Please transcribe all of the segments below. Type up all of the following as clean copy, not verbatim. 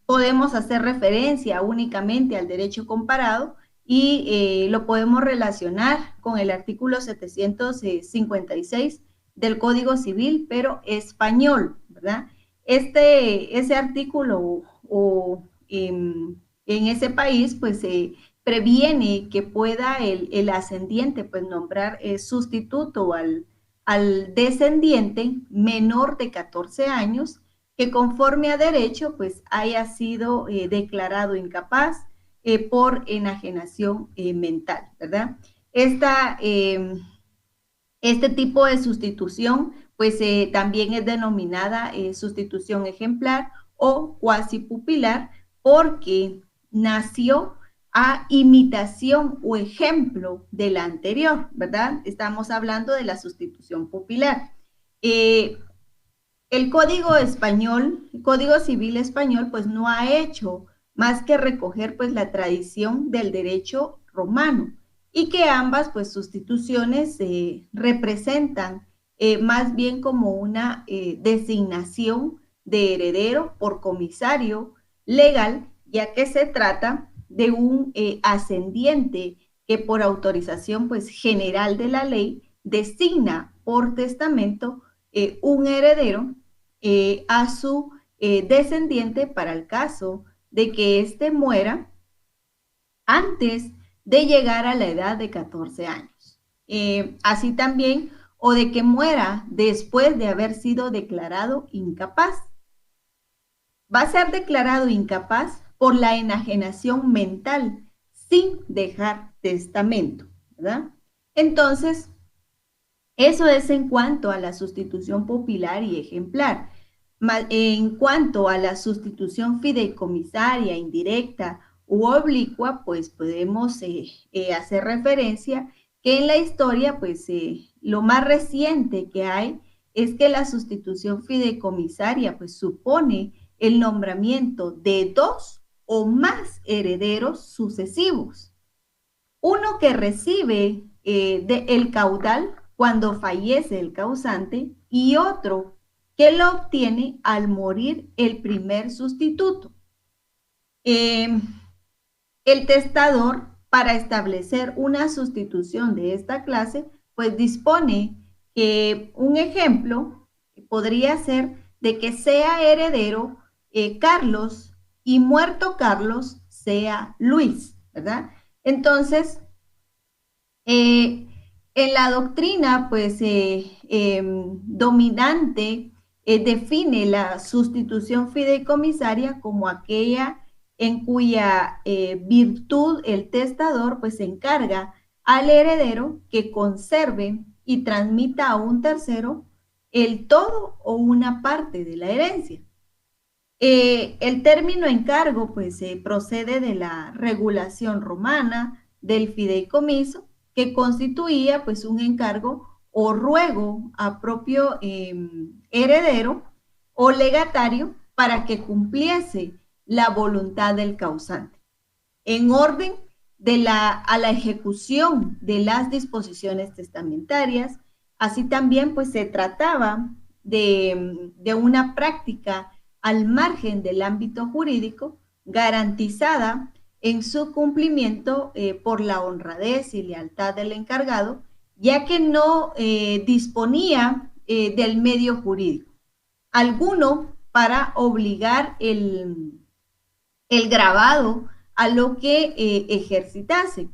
podemos hacer referencia únicamente al derecho comparado y lo podemos relacionar con el artículo 756 del Código Civil, pero español, ¿verdad? Ese artículo en ese país, pues previene que pueda el ascendiente, pues nombrar sustituto al descendiente menor de 14 años que conforme a derecho, pues haya sido declarado incapaz por enajenación mental, ¿verdad? Esta, este tipo de sustitución, pues también es denominada sustitución ejemplar o cuasi pupilar, porque nació a imitación o ejemplo de la anterior, ¿verdad? Estamos hablando de la sustitución pupilar. El Código Español, el Código Civil Español, pues no ha hecho más que recoger pues la tradición del derecho romano y que ambas pues sustituciones representan más bien como una designación de heredero por comisario legal, ya que se trata de un ascendiente que por autorización pues general de la ley designa por testamento un heredero a su descendiente para el caso de que éste muera antes de llegar a la edad de 14 años. Así también, o de que muera después de haber sido declarado incapaz. Va a ser declarado incapaz por la enajenación mental sin dejar testamento, ¿verdad? Entonces, eso es en cuanto a la sustitución pupilar y ejemplar. En cuanto a la sustitución fideicomisaria, indirecta u oblicua, pues podemos hacer referencia que en la historia, pues lo más reciente que hay es que la sustitución fideicomisaria, pues supone el nombramiento de dos o más herederos sucesivos. Uno que recibe el caudal cuando fallece el causante y otro que lo obtiene al morir el primer sustituto. El testador, para establecer una sustitución de esta clase, pues dispone que un ejemplo podría ser de que sea heredero Carlos y muerto Carlos sea Luis, ¿verdad? Entonces, en la doctrina, pues, dominante, define la sustitución fideicomisaria como aquella en cuya virtud el testador, pues, encarga al heredero que conserve y transmita a un tercero el todo o una parte de la herencia. El término encargo, pues, procede de la regulación romana del fideicomiso, que constituía, pues, un encargo o ruego a propio heredero o legatario para que cumpliese la voluntad del causante, en orden a la ejecución de las disposiciones testamentarias. Así también, pues, se trataba de una práctica al margen del ámbito jurídico, garantizada en su cumplimiento por la honradez y lealtad del encargado, ya que no disponía del medio jurídico alguno para obligar el grabado a lo que ejercitase.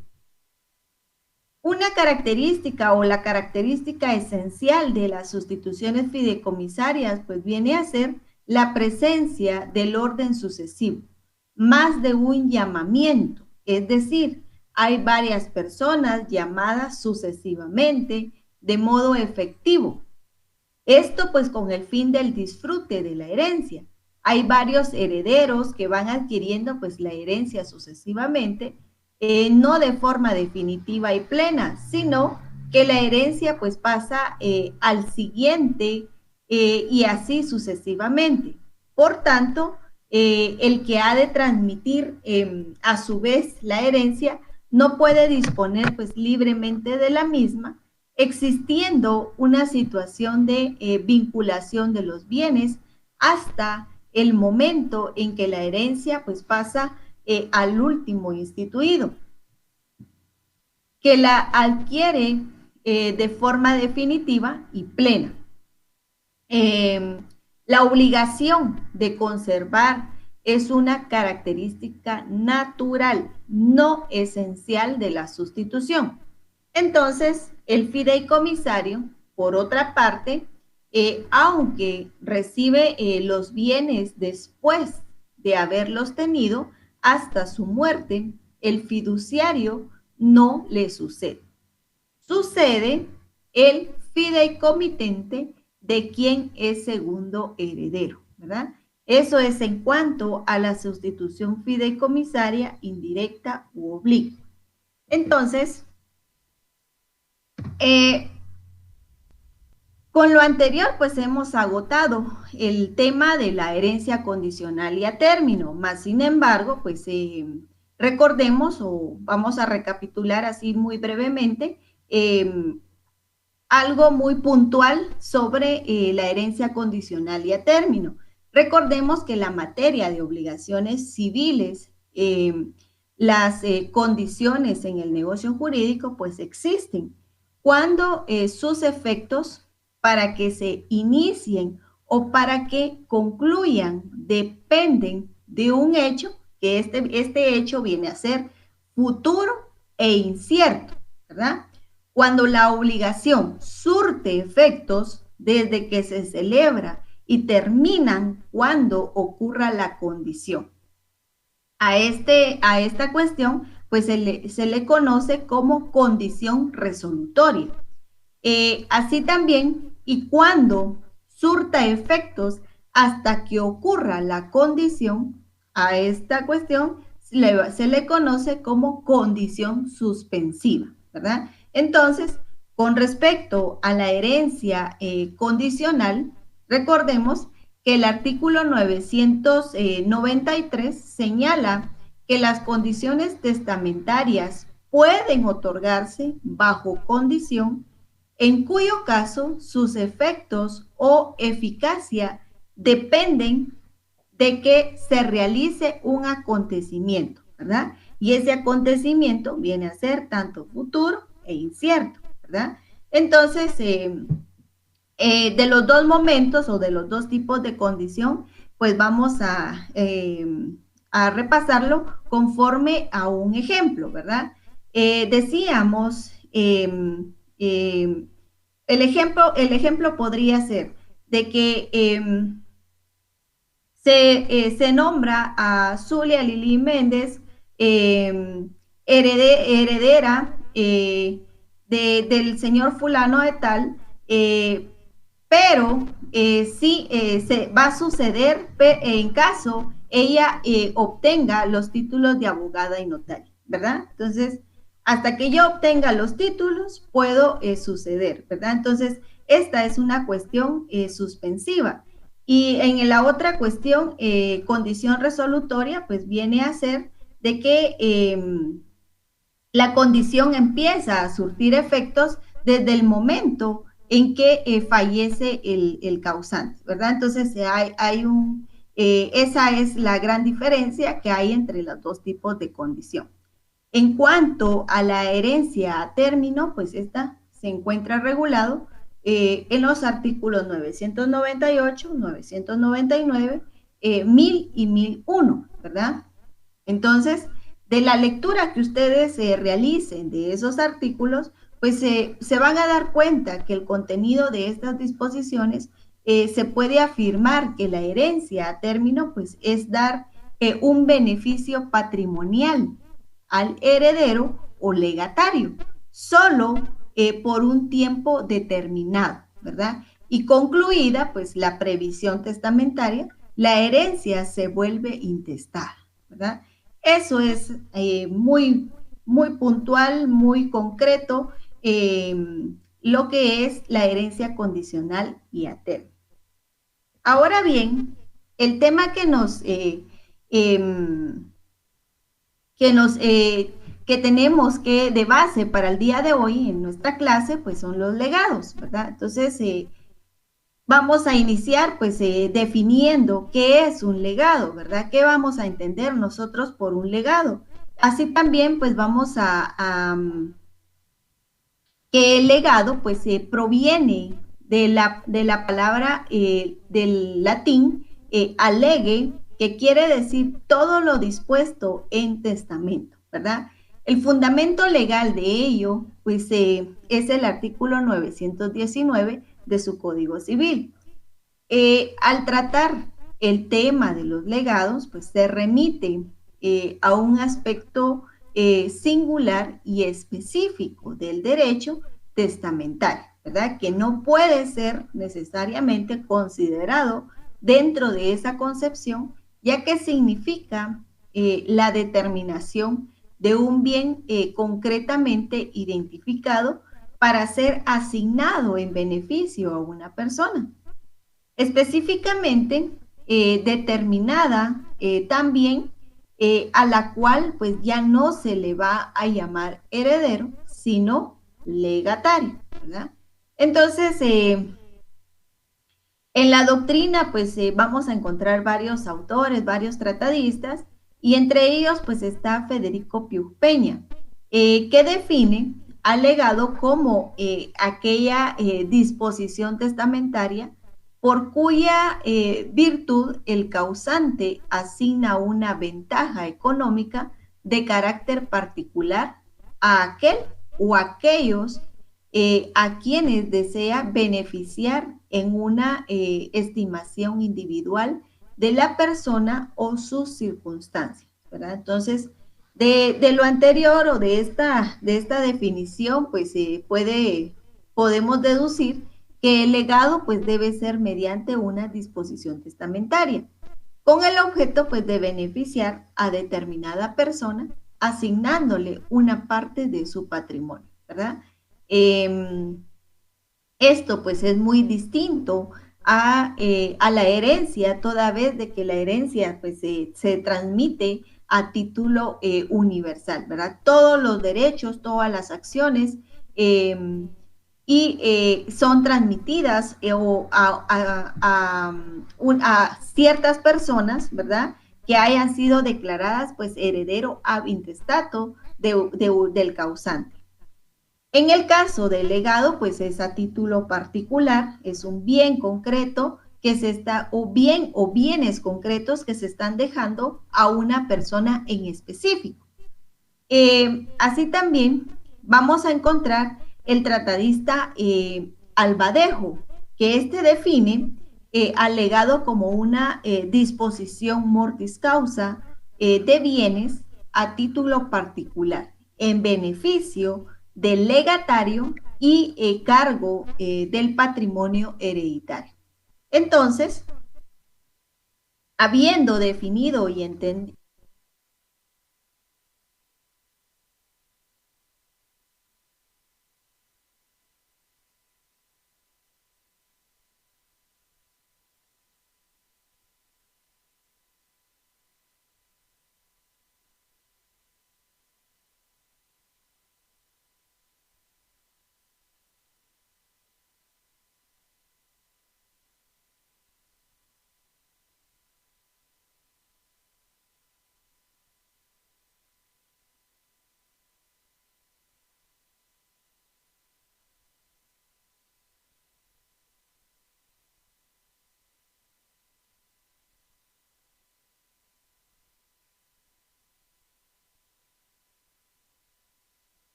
Una característica o la característica esencial de las sustituciones fideicomisarias pues viene a ser la presencia del orden sucesivo, más de un llamamiento, es decir, hay varias personas llamadas sucesivamente de modo efectivo. Esto pues con el fin del disfrute de la herencia. Hay varios herederos que van adquiriendo pues la herencia sucesivamente, no de forma definitiva y plena, sino que la herencia pues pasa al siguiente y así sucesivamente. Por tanto, el que ha de transmitir a su vez la herencia no puede disponer pues libremente de la misma, existiendo una situación de vinculación de los bienes hasta el momento en que la herencia pues pasa al último instituido, que la adquiere de forma definitiva y plena. La obligación de conservar es una característica natural, no esencial de la sustitución. Entonces, el fideicomisario, por otra parte, aunque recibe los bienes después de haberlos tenido hasta su muerte, el fiduciario no le sucede. Sucede el fideicomitente de quien es segundo heredero, ¿verdad? Eso es en cuanto a la sustitución fideicomisaria indirecta u oblicua. Entonces, con lo anterior, pues hemos agotado el tema de la herencia condicional y a término, más sin embargo, pues recordemos o vamos a recapitular así muy brevemente algo muy puntual sobre la herencia condicional y a término. Recordemos que la materia de obligaciones civiles, las condiciones en el negocio jurídico, pues existen. Cuando sus efectos para que se inicien o para que concluyan dependen de un hecho, que este hecho viene a ser futuro e incierto, ¿verdad? Cuando la obligación surte efectos desde que se celebra y terminan cuando ocurra la condición. A esta cuestión, pues se le conoce como condición resolutoria. Así también, y cuando surta efectos hasta que ocurra la condición, a esta cuestión se le conoce como condición suspensiva, ¿verdad? Entonces, con respecto a la herencia condicional, recordemos que el artículo 993 señala que las condiciones testamentarias pueden otorgarse bajo condición en cuyo caso sus efectos o eficacia dependen de que se realice un acontecimiento, ¿verdad? Y ese acontecimiento viene a ser tanto futuro e incierto, ¿verdad? Entonces, de los dos momentos o de los dos tipos de condición, pues vamos a repasarlo conforme a un ejemplo, ¿verdad? Decíamos, el ejemplo podría ser de que se nombra a Zulia Lili Méndez heredera del señor fulano de tal, pero sí se va a suceder en caso ella obtenga los títulos de abogada y notaria, ¿verdad? Entonces, hasta que yo obtenga los títulos, puedo suceder, ¿verdad? Entonces, esta es una cuestión suspensiva. Y en la otra cuestión, condición resolutoria, pues viene a ser de que la condición empieza a surtir efectos desde el momento en que fallece el causante, ¿verdad? Entonces, esa es la gran diferencia que hay entre los dos tipos de condición. En cuanto a la herencia a término, pues esta se encuentra regulado en los artículos 998, 999, 1000 y 1001, ¿verdad? Entonces, de la lectura que ustedes realicen de esos artículos, pues se van a dar cuenta que el contenido de estas disposiciones se puede afirmar que la herencia a término, pues es dar un beneficio patrimonial al heredero o legatario, solo por un tiempo determinado, ¿verdad? Y concluida, pues, la previsión testamentaria, la herencia se vuelve intestada, ¿verdad? Eso es muy, muy puntual, muy concreto, lo que es la herencia condicional y a término. Ahora bien, el tema que tenemos que de base para el día de hoy en nuestra clase, pues son los legados, ¿verdad? Entonces, Vamos a iniciar pues definiendo qué es un legado, ¿verdad? ¿Qué vamos a entender nosotros por un legado? Así también pues vamos que el legado pues proviene de la palabra del latín alege, que quiere decir todo lo dispuesto en testamento, ¿verdad? El fundamento legal de ello pues es el artículo 919 de su Código Civil. Al tratar el tema de los legados, pues se remite a un aspecto singular y específico del derecho testamentario, ¿verdad? Que no puede ser necesariamente considerado dentro de esa concepción, ya que significa la determinación de un bien concretamente identificado para ser asignado en beneficio a una persona. Específicamente determinada también a la cual pues ya no se le va a llamar heredero, sino legatario, ¿verdad? Entonces, en la doctrina pues vamos a encontrar varios autores, varios tratadistas, y entre ellos pues está Federico Pius Peña, que define al legado como aquella disposición testamentaria por cuya virtud el causante asigna una ventaja económica de carácter particular a aquel o aquellos a quienes desea beneficiar en una estimación individual de la persona o sus circunstancias, ¿verdad? Entonces, de lo anterior o de esta definición, pues podemos deducir que el legado pues debe ser mediante una disposición testamentaria, con el objeto pues de beneficiar a determinada persona, asignándole una parte de su patrimonio, ¿verdad? Eh, Esto pues es muy distinto a la herencia, toda vez de que la herencia pues se transmite a título universal, ¿verdad? Todos los derechos, todas las acciones eh, y son transmitidas a ciertas personas, ¿verdad? Que hayan sido declaradas pues heredero ab intestato del causante. En el caso del legado, pues es a título particular, es un bien concreto que se está, o bienes concretos que se están dejando a una persona en específico. Así también vamos a encontrar el tratadista Albadejo, que este define al legado como una disposición mortis causa de bienes a título particular, en beneficio del legatario y cargo del patrimonio hereditario. Entonces, habiendo definido y entendido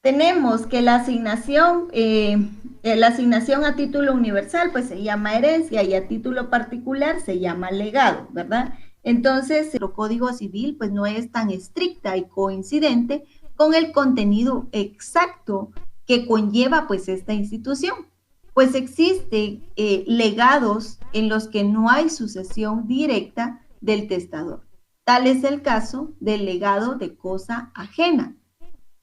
tenemos que la asignación a título universal, pues se llama herencia y a título particular se llama legado, ¿verdad? Entonces, el Código Civil, pues no es tan estricta y coincidente con el contenido exacto que conlleva, pues, esta institución. Pues existen legados en los que no hay sucesión directa del testador. Tal es el caso del legado de cosa ajena,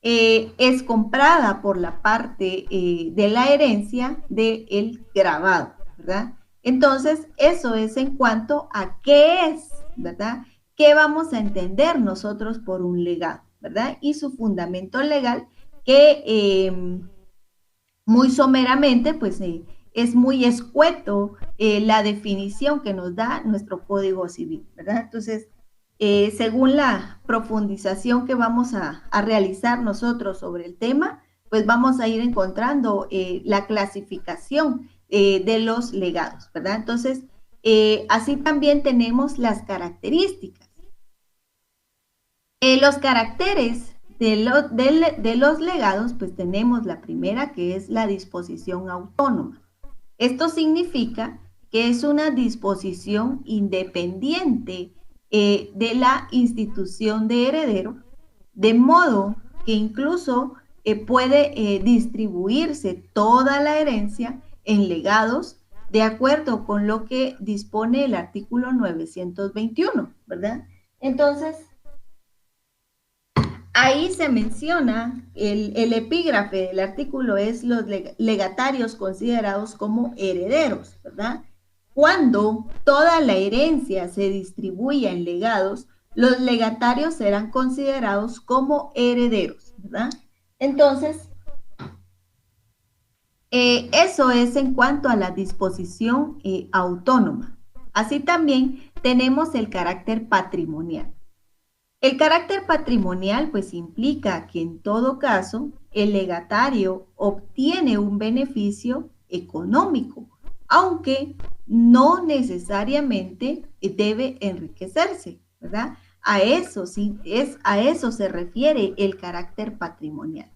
es comprada por la parte de la herencia del grabado, ¿verdad? Entonces, eso es en cuanto a qué es, ¿verdad? ¿Qué vamos a entender nosotros por un legado, ¿verdad? Y su fundamento legal, que muy someramente, pues es muy escueto la definición que nos da nuestro Código Civil, ¿verdad? Entonces, según la profundización que vamos a realizar nosotros sobre el tema, pues vamos a ir encontrando la clasificación de los legados, ¿verdad? Entonces, así también tenemos las características. Los caracteres de los legados, pues tenemos la primera, que es la disposición autónoma. Esto significa que es una disposición independiente de la institución de heredero, de modo que incluso puede distribuirse toda la herencia en legados de acuerdo con lo que dispone el artículo 921, ¿verdad? Entonces, ahí se menciona, el epígrafe del artículo es los legatarios considerados como herederos, ¿verdad? Cuando toda la herencia se distribuya en legados, los legatarios serán considerados como herederos, ¿verdad? Entonces, eso es en cuanto a la disposición autónoma. Así también tenemos el carácter patrimonial. El carácter patrimonial pues implica que en todo caso el legatario obtiene un beneficio económico, aunque no necesariamente debe enriquecerse, ¿verdad? A eso sí, a eso se refiere el carácter patrimonial.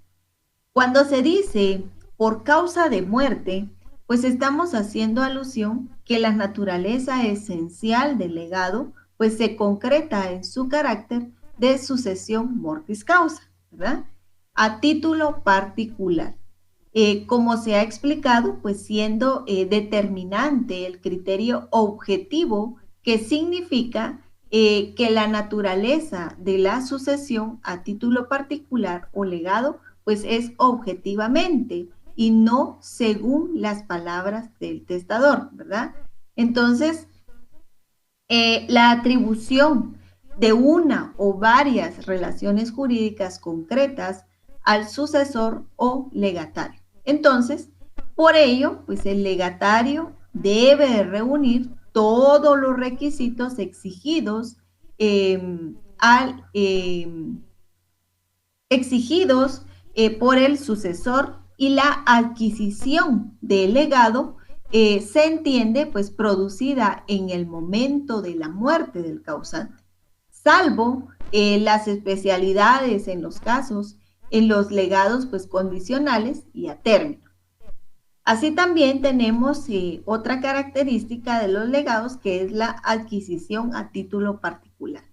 Cuando se dice por causa de muerte, pues estamos haciendo alusión que la naturaleza esencial del legado pues se concreta en su carácter de sucesión mortis causa, ¿verdad? A título particular. Como se ha explicado, pues siendo determinante el criterio objetivo que significa que la naturaleza de la sucesión a título particular o legado pues es objetivamente y no según las palabras del testador, ¿verdad? Entonces, la atribución de una o varias relaciones jurídicas concretas al sucesor o legatario. Entonces, por ello, pues el legatario debe de reunir todos los requisitos exigidos exigidos por el sucesor y la adquisición del legado se entiende pues producida en el momento de la muerte del causante, salvo las especialidades en los casos en los legados pues condicionales y a término. Así también tenemos otra característica de los legados que es la adquisición a título particular.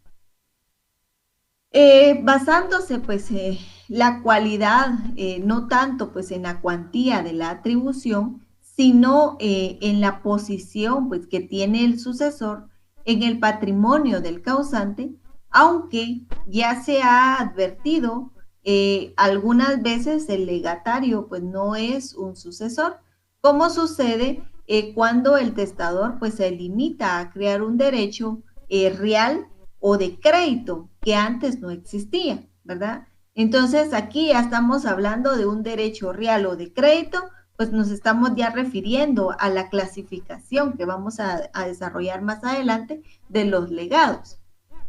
Basándose pues la cualidad, no tanto pues en la cuantía de la atribución, sino en la posición pues que tiene el sucesor en el patrimonio del causante, aunque ya se ha advertido algunas veces el legatario pues no es un sucesor, como sucede cuando el testador pues se limita a crear un derecho real o de crédito que antes no existía, ¿verdad? Entonces aquí ya estamos hablando de un derecho real o de crédito, pues nos estamos ya refiriendo a la clasificación que vamos a desarrollar más adelante de los legados.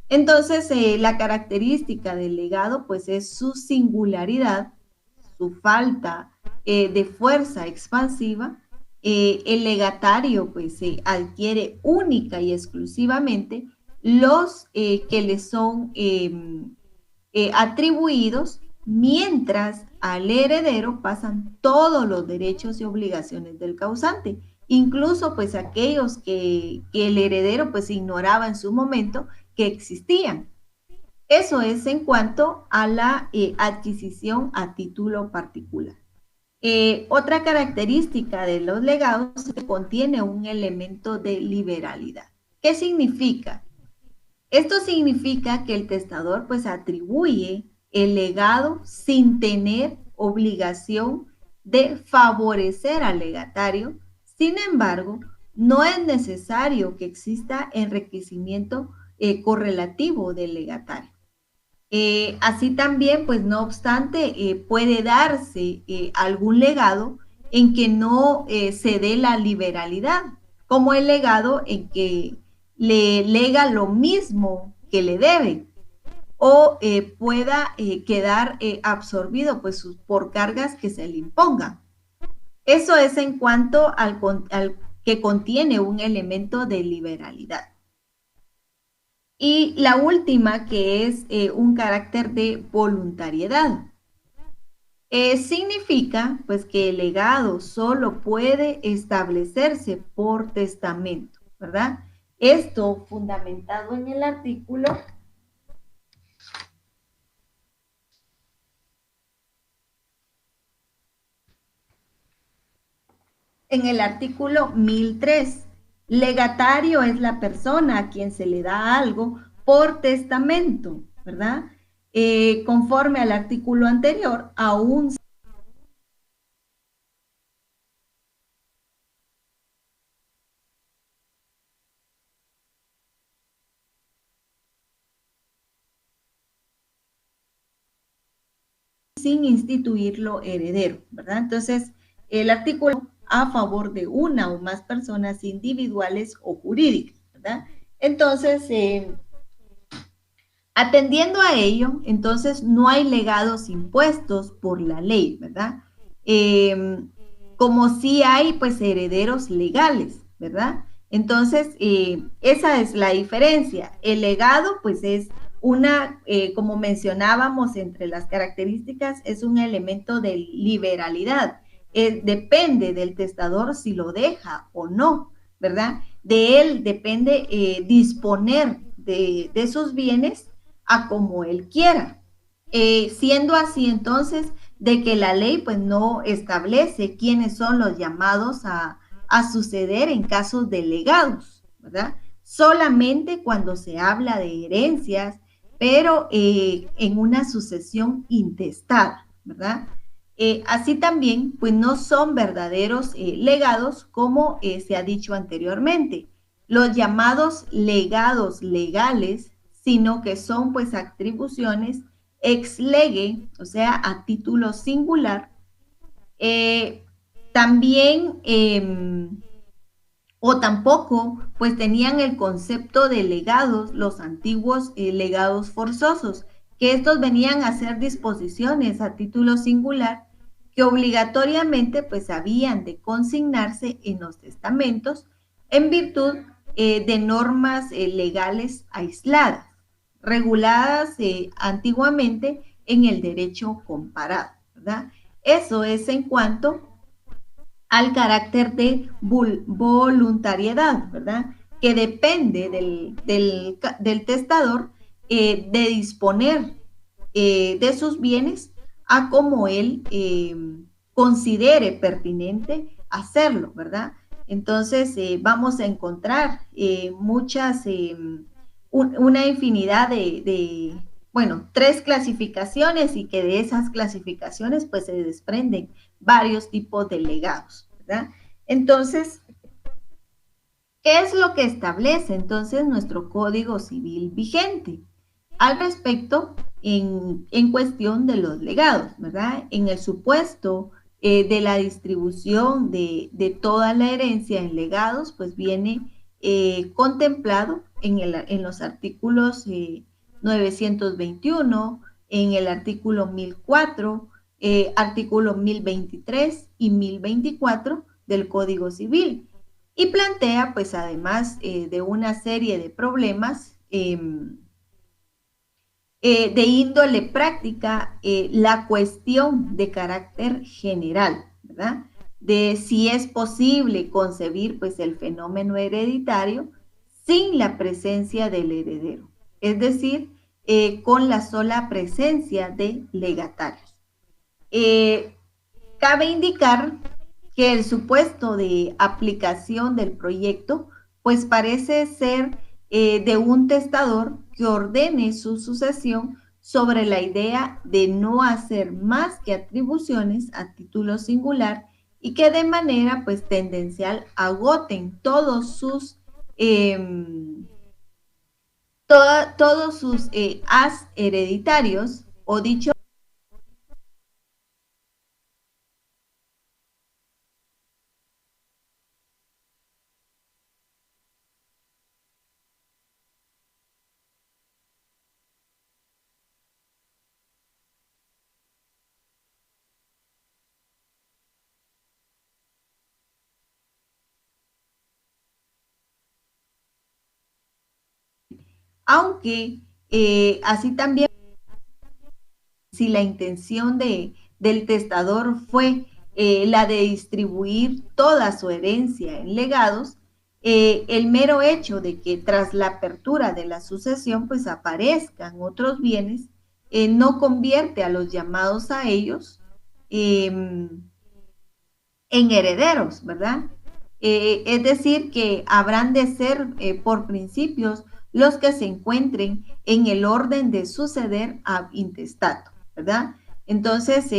Entonces, la característica del legado, pues es su singularidad, su falta de fuerza expansiva. El legatario, pues, adquiere única y exclusivamente los que le son atribuidos, mientras al heredero pasan todos los derechos y obligaciones del causante, incluso pues aquellos que el heredero pues ignoraba en su momento que existían. Eso es en cuanto a la adquisición a título particular. Otra característica de los legados es que contiene un elemento de liberalidad. ¿Qué significa? Esto significa que el testador pues atribuye el legado sin tener obligación de favorecer al legatario. Sin embargo, no es necesario que exista enriquecimiento correlativo del legatario. Así también, pues no obstante, puede darse algún legado en que no se dé la liberalidad, como el legado en que le lega lo mismo que le debe o pueda quedar absorbido pues, por cargas que se le impongan. Eso es en cuanto al que contiene un elemento de liberalidad. Y la última, que es un carácter de voluntariedad. Significa pues que el legado solo puede establecerse por testamento, ¿verdad? Esto fundamentado en el artículo 1003. Legatario es la persona a quien se le da algo por testamento, ¿verdad? Conforme al artículo anterior, aún sin instituirlo heredero, ¿verdad? Entonces, el artículo a favor de una o más personas individuales o jurídicas, ¿verdad? Entonces, atendiendo a ello, entonces no hay legados impuestos por la ley, ¿verdad? Como sí hay, pues, herederos legales, ¿verdad? Entonces, esa es la diferencia. El legado, pues, es como mencionábamos entre las características, es un elemento de liberalidad. Depende del testador si lo deja o no, ¿verdad? De él depende disponer de sus bienes a como él quiera. Siendo así entonces de que la ley pues no establece quiénes son los llamados a suceder en casos de legados, ¿verdad? Solamente cuando se habla de herencias, pero en una sucesión intestada, ¿verdad? Así también, pues no son verdaderos legados como se ha dicho anteriormente. Los llamados legados legales, sino que son pues atribuciones ex lege, o sea, a título singular. Eh, también, o tampoco, pues tenían el concepto de legados, los antiguos legados forzosos, que estos venían a hacer disposiciones a título singular que obligatoriamente pues habían de consignarse en los testamentos en virtud de normas legales aisladas, reguladas antiguamente en el derecho comparado, ¿verdad? Eso es en cuanto al carácter de voluntariedad, ¿verdad? Que depende del testador de disponer de sus bienes a como él considere pertinente hacerlo, ¿verdad? Entonces vamos a encontrar una infinidad bueno, 3 clasificaciones y que de esas clasificaciones pues se desprenden varios tipos de legados, ¿verdad? Entonces, ¿qué es lo que establece entonces nuestro Código Civil vigente? Al respecto, en cuestión de los legados, ¿verdad? En el supuesto de la distribución de toda la herencia en legados, pues viene contemplado en los artículos 921, en el artículo 1004, artículo 1023 y 1024 del Código Civil. Y plantea, pues, además de una serie de problemas de índole práctica, la cuestión de carácter general, ¿verdad? De si es posible concebir, pues, el fenómeno hereditario sin la presencia del heredero, es decir, con la sola presencia de legatarios. Cabe indicar que el supuesto de aplicación del proyecto, pues parece ser de un testador que ordene su sucesión sobre la idea de no hacer más que atribuciones a título singular y que de manera pues tendencial agoten todos sus todos sus as hereditarios, o dicho, aunque así también, si la intención del testador fue la de distribuir toda su herencia en legados, el mero hecho de que tras la apertura de la sucesión pues aparezcan otros bienes, no convierte a los llamados a ellos eh, en herederos, ¿verdad? Es decir, que habrán de ser por principios los que se encuentren en el orden de suceder a intestato, ¿verdad? Entonces,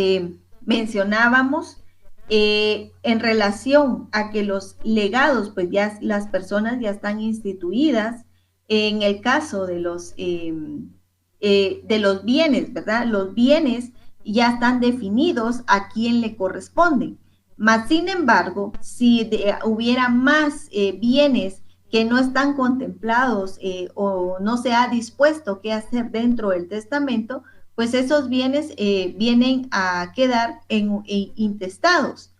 mencionábamos en relación a que los legados, pues ya las personas ya están instituidas, en el caso de los bienes, ¿verdad? Los bienes ya están definidos a quién le corresponden. Mas, sin embargo, si hubiera más bienes que no están contemplados o no se ha dispuesto qué hacer dentro del testamento, pues esos bienes vienen a quedar en intestados.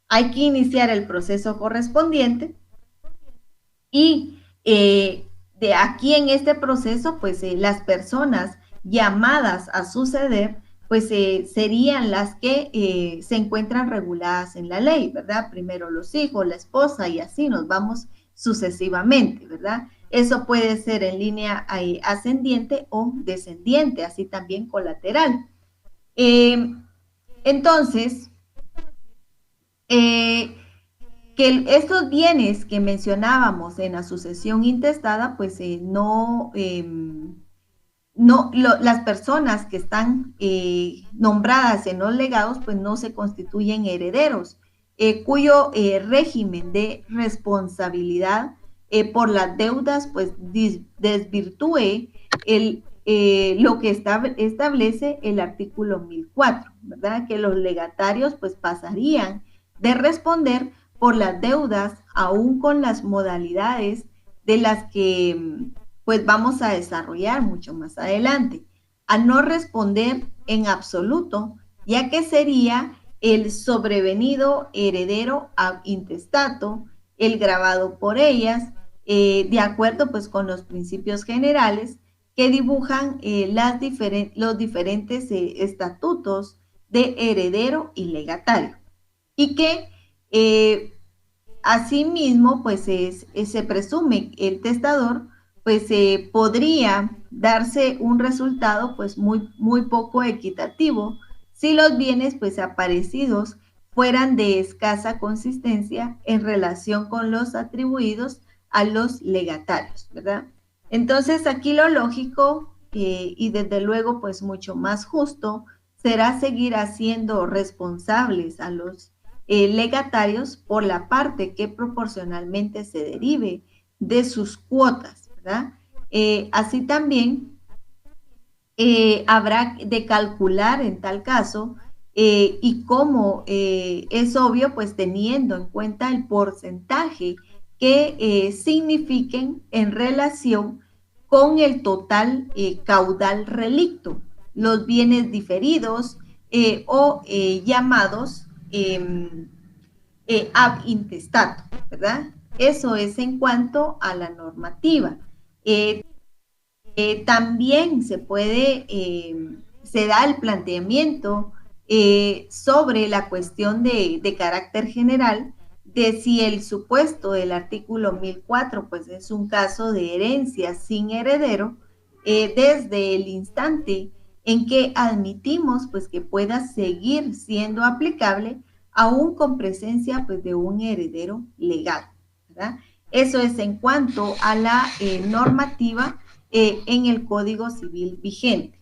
Hay que iniciar el proceso correspondiente y de aquí en este proceso, pues las personas llamadas a suceder, pues serían las que se encuentran reguladas en la ley, ¿verdad? Primero los hijos, la esposa y así nos vamos sucesivamente, ¿verdad? Eso puede ser en línea ascendiente o descendiente, así también colateral. Eh, entonces, eh, que estos bienes que mencionábamos en la sucesión intestada, pues las personas que están nombradas en los legados, pues no se constituyen herederos, cuyo régimen de responsabilidad por las deudas, pues desvirtúe lo que establece el artículo 1004, ¿verdad? Que los legatarios pues pasarían de responder por las deudas, aún con las modalidades de las que pues vamos a desarrollar mucho más adelante, a no responder en absoluto, ya que sería el sobrevenido heredero ab intestato, el grabado por ellas, de acuerdo pues con los principios generales que dibujan los diferentes estatutos de heredero y legatario, y que asimismo, pues se presume el testador, pues podría darse un resultado pues muy poco equitativo si los bienes pues aparecidos fueran de escasa consistencia en relación con los atribuidos a los legatarios, ¿verdad? Entonces aquí lo lógico y desde luego pues mucho más justo será seguir haciendo responsables a los legatarios por la parte que proporcionalmente se derive de sus cuotas, ¿verdad? Así también habrá de calcular en tal caso y como es obvio, pues teniendo en cuenta el porcentaje que signifiquen en relación con el total caudal relicto, los bienes diferidos o llamados ab intestato, ¿verdad? Eso es en cuanto a la normativa. Eh, también se da el planteamiento sobre la cuestión de carácter general de si el supuesto del artículo 1004 pues es un caso de herencia sin heredero, desde el instante en que admitimos pues que pueda seguir siendo aplicable aún con presencia pues de un heredero legal, ¿verdad? Eso es en cuanto a la normativa en el Código Civil vigente.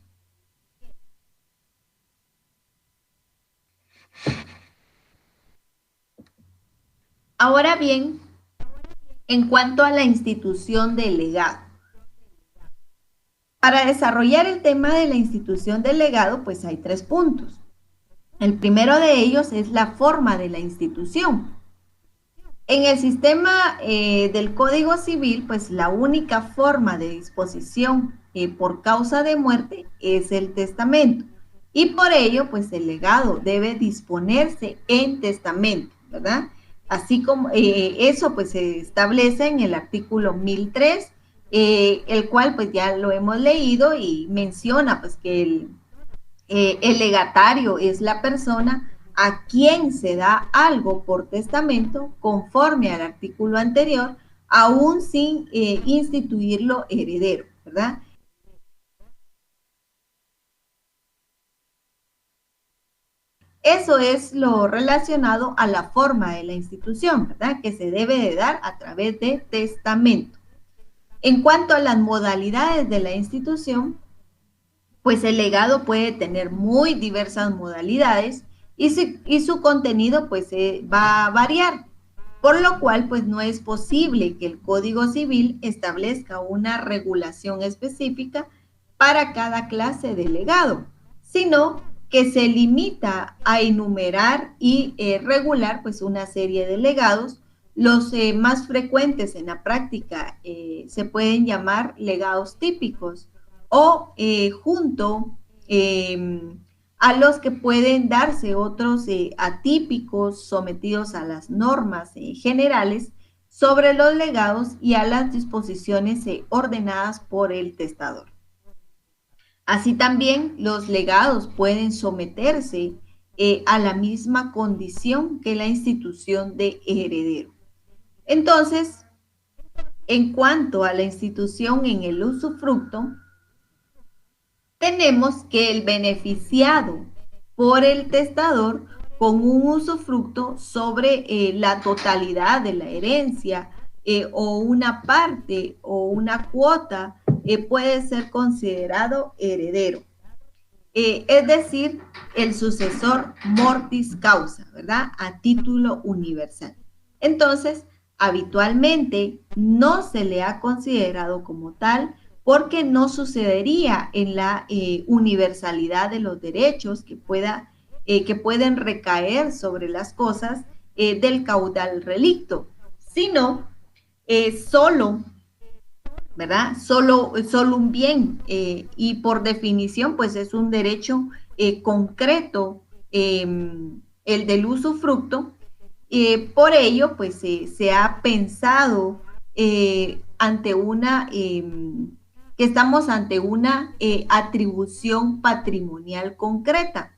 Ahora bien, en cuanto a la institución del legado, Para desarrollar el tema de la institución del legado, pues hay 3 puntos. El primero de ellos es la forma de la institución. En el sistema del Código Civil, pues la única forma de disposición por causa de muerte es el testamento. Y por ello, pues el legado debe disponerse en testamento, ¿verdad? Así como eso, pues se establece en el artículo 1003, el cual pues ya lo hemos leído y menciona pues que el legatario es la persona a quien se da algo por testamento conforme al artículo anterior, aún sin instituirlo heredero, ¿verdad? Eso es lo relacionado a la forma de la institución, ¿verdad? Que se debe de dar a través de testamento. En cuanto a las modalidades de la institución, pues el legado puede tener muy diversas modalidades y su contenido pues va a variar, por lo cual pues no es posible que el Código Civil establezca una regulación específica para cada clase de legado, sino que se limita a enumerar y regular pues una serie de legados. Los más frecuentes en la práctica se pueden llamar legados típicos o junto a los que pueden darse otros atípicos sometidos a las normas generales sobre los legados y a las disposiciones ordenadas por el testador. Así también los legados pueden someterse a la misma condición que la institución de heredero. Entonces, en cuanto a la institución en el usufructo, tenemos que el beneficiado por el testador con un usufructo sobre la totalidad de la herencia o una parte o una cuota puede ser considerado heredero. Es decir, el sucesor mortis causa, ¿verdad? A título universal. Entonces, habitualmente no se le ha considerado como tal porque no sucedería en la universalidad de los derechos que pueden recaer sobre las cosas del caudal relicto, sino solo, ¿verdad? Solo un bien y por definición pues es un derecho concreto, el del usufructo. Por ello pues se ha pensado ante una que estamos ante una atribución patrimonial concreta,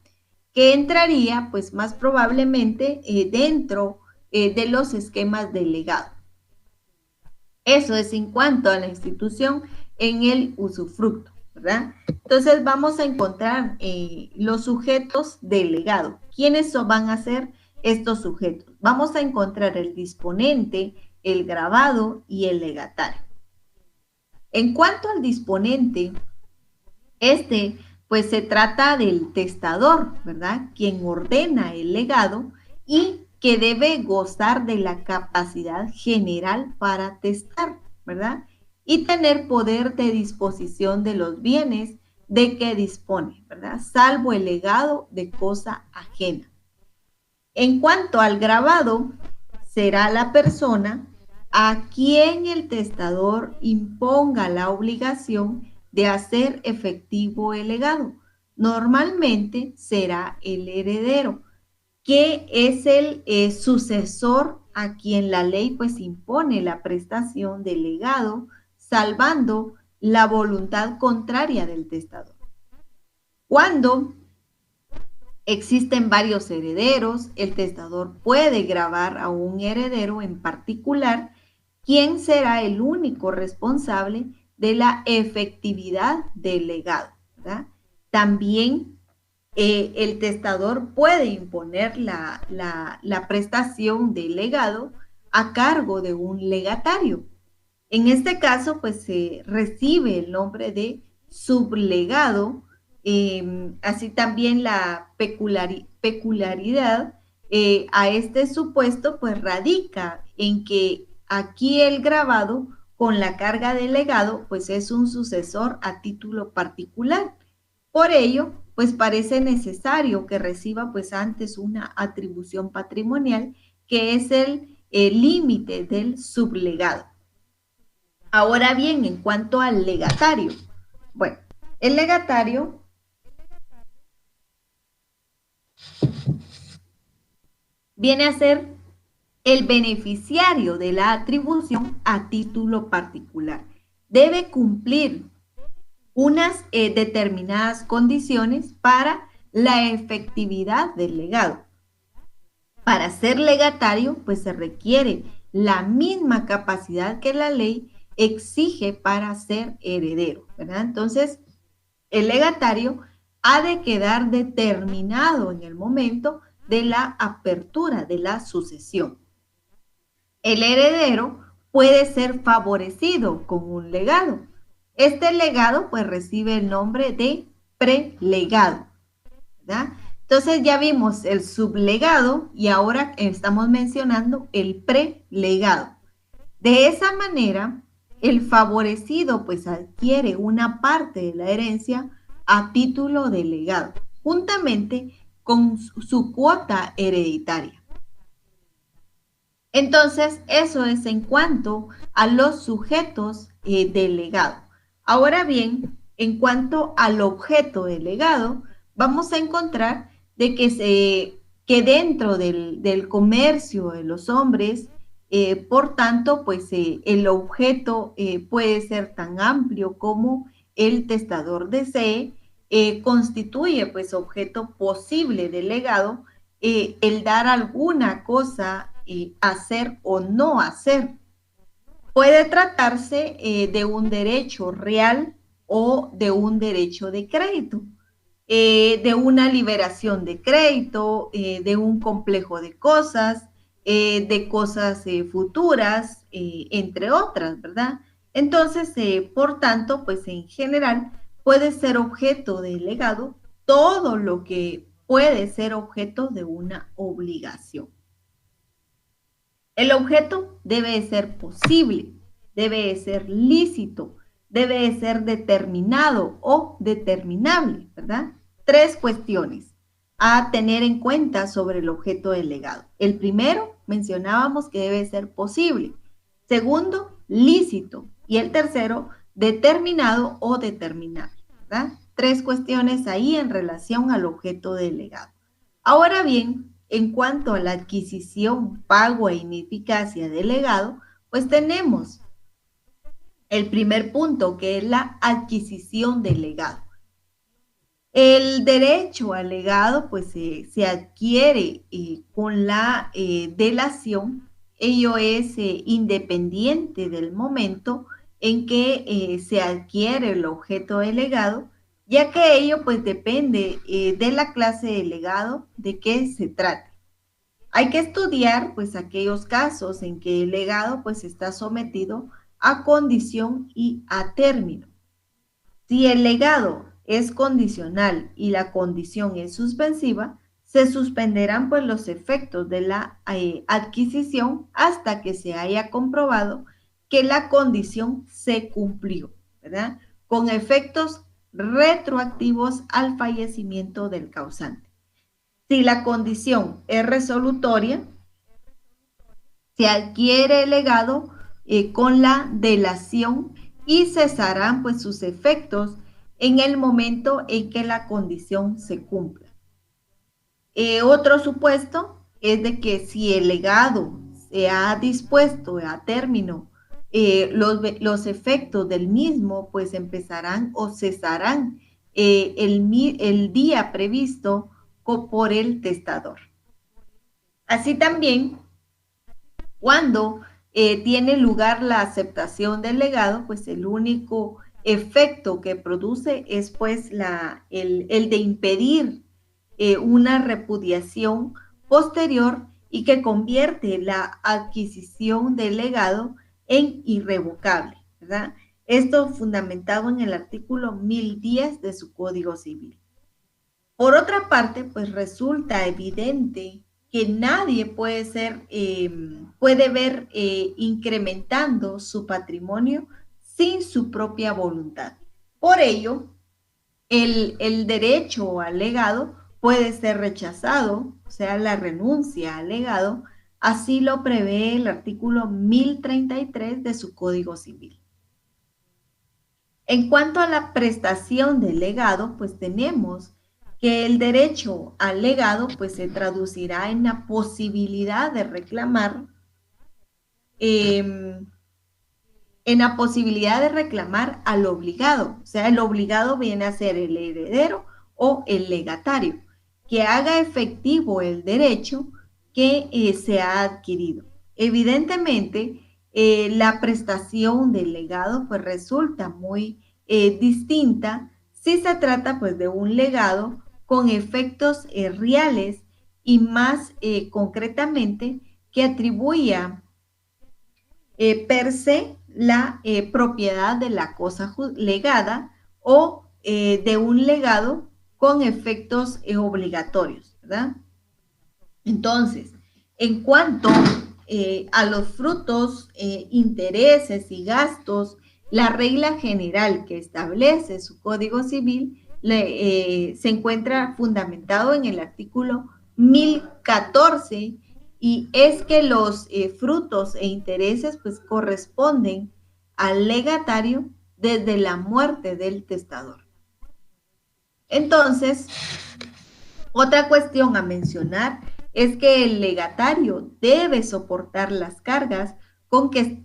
que entraría pues más probablemente dentro de los esquemas de legado. Eso es en cuanto a la institución en el usufructo, ¿verdad? Entonces vamos a encontrar los sujetos del legado. ¿Quiénes van a ser estos sujetos? Vamos a encontrar el disponente, el grabado y el legatario. En cuanto al disponente, pues se trata del testador, ¿verdad? Quien ordena el legado y que debe gozar de la capacidad general para testar, ¿verdad? Y tener poder de disposición de los bienes de que dispone, ¿verdad? Salvo el legado de cosa ajena. En cuanto al grabado, será la persona a quien el testador imponga la obligación de hacer efectivo el legado. Normalmente será el heredero, que es el sucesor a quien la ley pues impone la prestación del legado, salvando la voluntad contraria del testador. Cuando existen varios herederos, el testador puede gravar a un heredero en particular, quien será el único responsable de la efectividad del legado, ¿verdad? También el testador puede imponer la prestación del legado a cargo de un legatario. En este caso, pues se recibe el nombre de sublegado. Así también la peculiaridad a este supuesto pues radica en que aquí el grabado con la carga del legado, pues es un sucesor a título particular. Por ello, pues parece necesario que reciba pues antes una atribución patrimonial, que es el límite del sublegado. Ahora bien, en cuanto al legatario, bueno, el legatario viene a ser el beneficiario de la atribución a título particular. Debe cumplir unas determinadas condiciones para la efectividad del legado. Para ser legatario, pues se requiere la misma capacidad que la ley exige para ser heredero, ¿verdad? Entonces, el legatario ha de quedar determinado en el momento de la apertura de la sucesión. El heredero puede ser favorecido con un legado. Este legado pues recibe el nombre de prelegado, ¿verdad? Entonces ya vimos el sublegado y ahora estamos mencionando el prelegado. De esa manera, el favorecido pues adquiere una parte de la herencia a título de legado, juntamente con su cuota hereditaria. Entonces, eso es en cuanto a los sujetos del legado. Ahora bien, en cuanto al objeto del legado, vamos a encontrar de que dentro del comercio de los hombres, por tanto, pues el objeto puede ser tan amplio como el testador desee, constituye pues objeto posible de legado el dar alguna cosa, hacer o no hacer. Puede tratarse de un derecho real o de un derecho de crédito, de una liberación de crédito, de un complejo de cosas futuras, entre otras, ¿verdad? Entonces, por tanto, pues en general puede ser objeto de legado todo lo que puede ser objeto de una obligación. El objeto debe ser posible, debe ser lícito, debe ser determinado o determinable, ¿verdad? 3 cuestiones a tener en cuenta sobre el objeto del legado. El primero, mencionábamos que debe ser posible. Segundo, lícito. Y el tercero, determinado o determinable, ¿verdad? 3 cuestiones ahí en relación al objeto del legado. Ahora bien, en cuanto a la adquisición, pago e ineficacia del legado, pues tenemos el primer punto, que es la adquisición del legado. El derecho al legado pues se adquiere con la delación. Ello es independiente del momento en que se adquiere el objeto del legado, ya que ello pues depende de la clase de legado de qué se trate. Hay que estudiar pues aquellos casos en que el legado pues está sometido a condición y a término. Si el legado es condicional y la condición es suspensiva, se suspenderán pues los efectos de la adquisición hasta que se haya comprobado que la condición se cumplió, ¿verdad? Con efectos retroactivos al fallecimiento del causante. Si la condición es resolutoria, se adquiere el legado con la delación y cesarán pues sus efectos en el momento en que la condición se cumpla. Otro supuesto es de que si el legado se ha dispuesto a término, los efectos del mismo pues empezarán o cesarán el día previsto por el testador. Así también, cuando tiene lugar la aceptación del legado, pues el único efecto que produce es pues el de impedir una repudiación posterior y que convierte la adquisición del legado en irrevocable, ¿verdad? Esto fundamentado en el artículo 1010 de su Código Civil. Por otra parte, pues resulta evidente que nadie puede ver incrementando su patrimonio sin su propia voluntad. Por ello, el derecho al legado puede ser rechazado, o sea, la renuncia al legado, así lo prevé el artículo 1033 de su Código Civil. En cuanto a la prestación del legado, pues tenemos que el derecho al legado pues se traducirá en la posibilidad de reclamar eh, al obligado. O sea, el obligado viene a ser el heredero o el legatario, que haga efectivo el derecho que se ha adquirido. Evidentemente, la prestación del legado pues resulta muy distinta si se trata pues de un legado con efectos reales y más concretamente que atribuya per se la propiedad de la cosa legada o de un legado con efectos obligatorios, ¿verdad? Entonces, en cuanto a los frutos, intereses y gastos, la regla general que establece su Código Civil se encuentra fundamentado en el artículo 1014 y es que los frutos e intereses pues corresponden al legatario desde la muerte del testador. Entonces, otra cuestión a mencionar es que el legatario debe soportar las cargas con que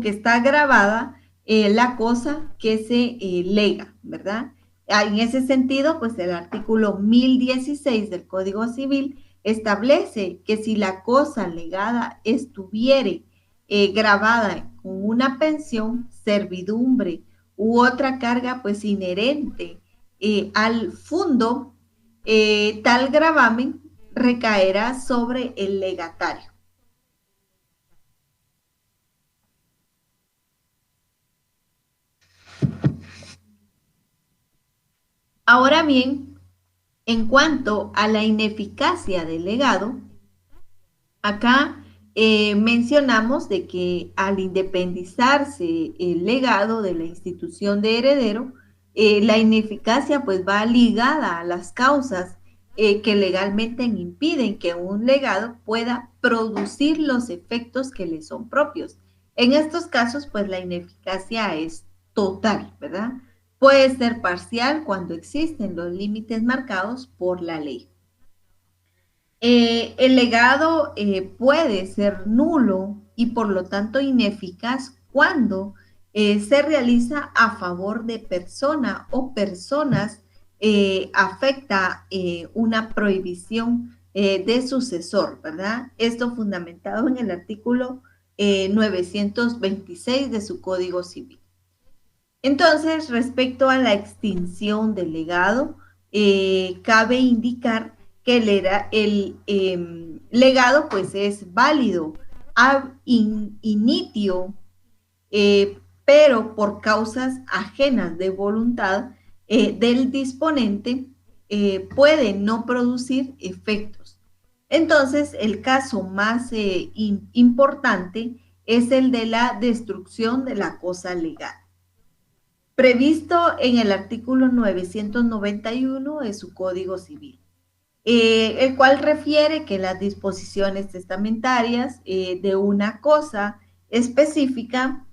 está grabada la cosa que se lega, ¿verdad? En ese sentido, pues el artículo 1016 del Código Civil establece que si la cosa legada estuviere grabada con una pensión, servidumbre u otra carga pues inherente al fondo, tal gravamen recaerá sobre el legatario. Ahora bien, en cuanto a la ineficacia del legado, acá mencionamos de que al independizarse el legado de la institución de heredero, la ineficacia pues va ligada a las causas que legalmente impiden que un legado pueda producir los efectos que le son propios. En estos casos, pues la ineficacia es total, ¿verdad? Puede ser parcial cuando existen los límites marcados por la ley. El legado puede ser nulo y por lo tanto ineficaz cuando se realiza a favor de persona o personas, afecta una prohibición de sucesor, ¿verdad? Esto fundamentado en el artículo 926 de su Código Civil. Entonces, respecto a la extinción del legado, cabe indicar que el legado pues es válido ab initio, pero por causas ajenas de voluntad del disponente puede no producir efectos. Entonces, el caso más importante es el de la destrucción de la cosa legal, previsto en el artículo 991 de su Código Civil, el cual refiere que las disposiciones testamentarias de una cosa específica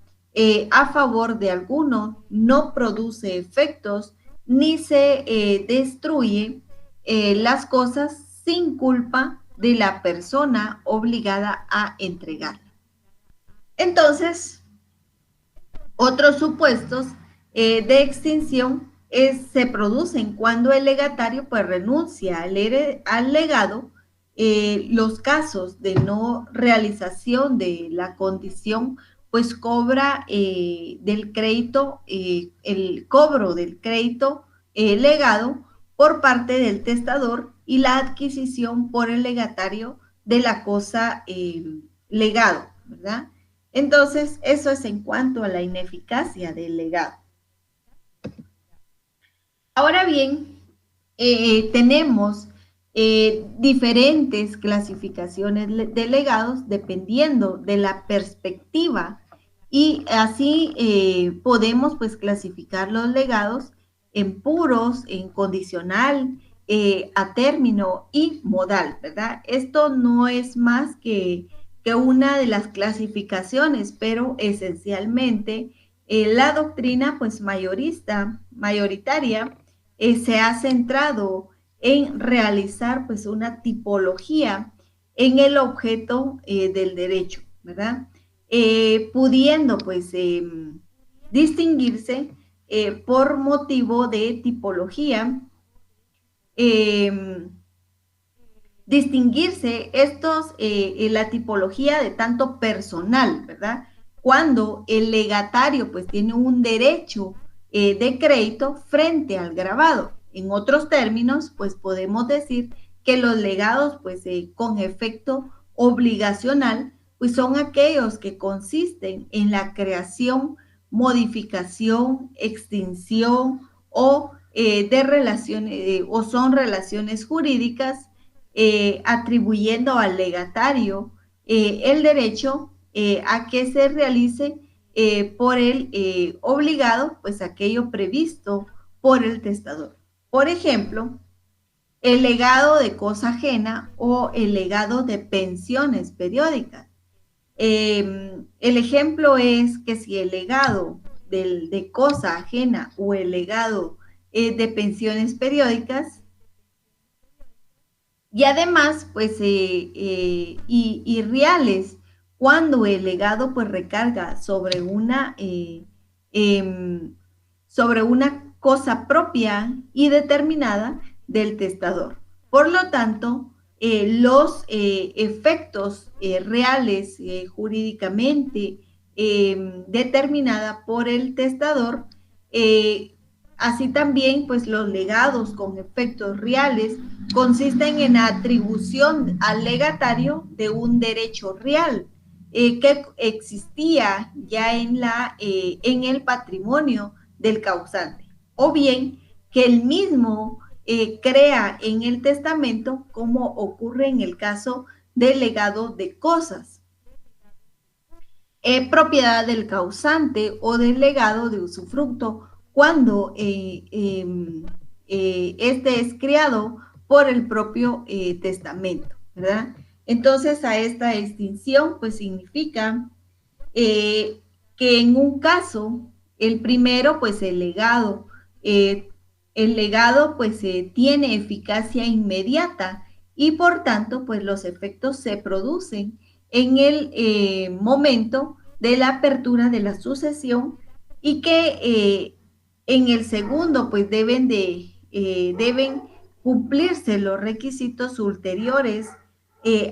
a favor de alguno no produce efectos ni se destruye las cosas sin culpa de la persona obligada a entregarla. Entonces, otros supuestos de extinción se producen cuando el legatario pues renuncia al legado. Los casos de no realización de la condición pues cobra del crédito, el cobro del crédito legado por parte del testador y la adquisición por el legatario de la cosa legado, ¿verdad? Entonces, eso es en cuanto a la ineficacia del legado. Ahora bien, tenemos diferentes clasificaciones de legados dependiendo de la perspectiva y así podemos pues clasificar los legados en puros, en condicional, a término y modal, ¿verdad? Esto no es más que una de las clasificaciones, pero esencialmente la doctrina pues mayoritaria, se ha centrado en realizar pues una tipología en el objeto del derecho, ¿verdad? Pudiendo pues distinguirse por motivo de tipología, eh, distinguirse la tipología de tanto personal, ¿verdad? Cuando el legatario pues tiene un derecho de crédito frente al grabado. En otros términos, pues podemos decir que los legados pues con efecto obligacional pues son aquellos que consisten en la creación, modificación, extinción o de relaciones o son relaciones jurídicas atribuyendo al legatario el derecho a que se realice por el obligado, pues aquello previsto por el testador. Por ejemplo, el legado de cosa ajena o el legado de pensiones periódicas. El ejemplo es que si el legado de cosa ajena o el legado de pensiones periódicas, y además, pues, y reales, cuando el legado pues recarga sobre una cosa propia y determinada del testador. Por lo tanto, los efectos reales jurídicamente determinada por el testador, así también, pues los legados con efectos reales consisten en la atribución al legatario de un derecho real que existía ya en el patrimonio del causante, o bien que el mismo crea en el testamento, como ocurre en el caso del legado de cosas, propiedad del causante o del legado de usufructo, cuando este es creado por el propio testamento, ¿verdad? Entonces, a esta extinción, pues significa que en un caso, el primero, pues el legado, pues tiene eficacia inmediata y por tanto, pues los efectos se producen en el momento de la apertura de la sucesión y que en el segundo, pues deben cumplirse los requisitos ulteriores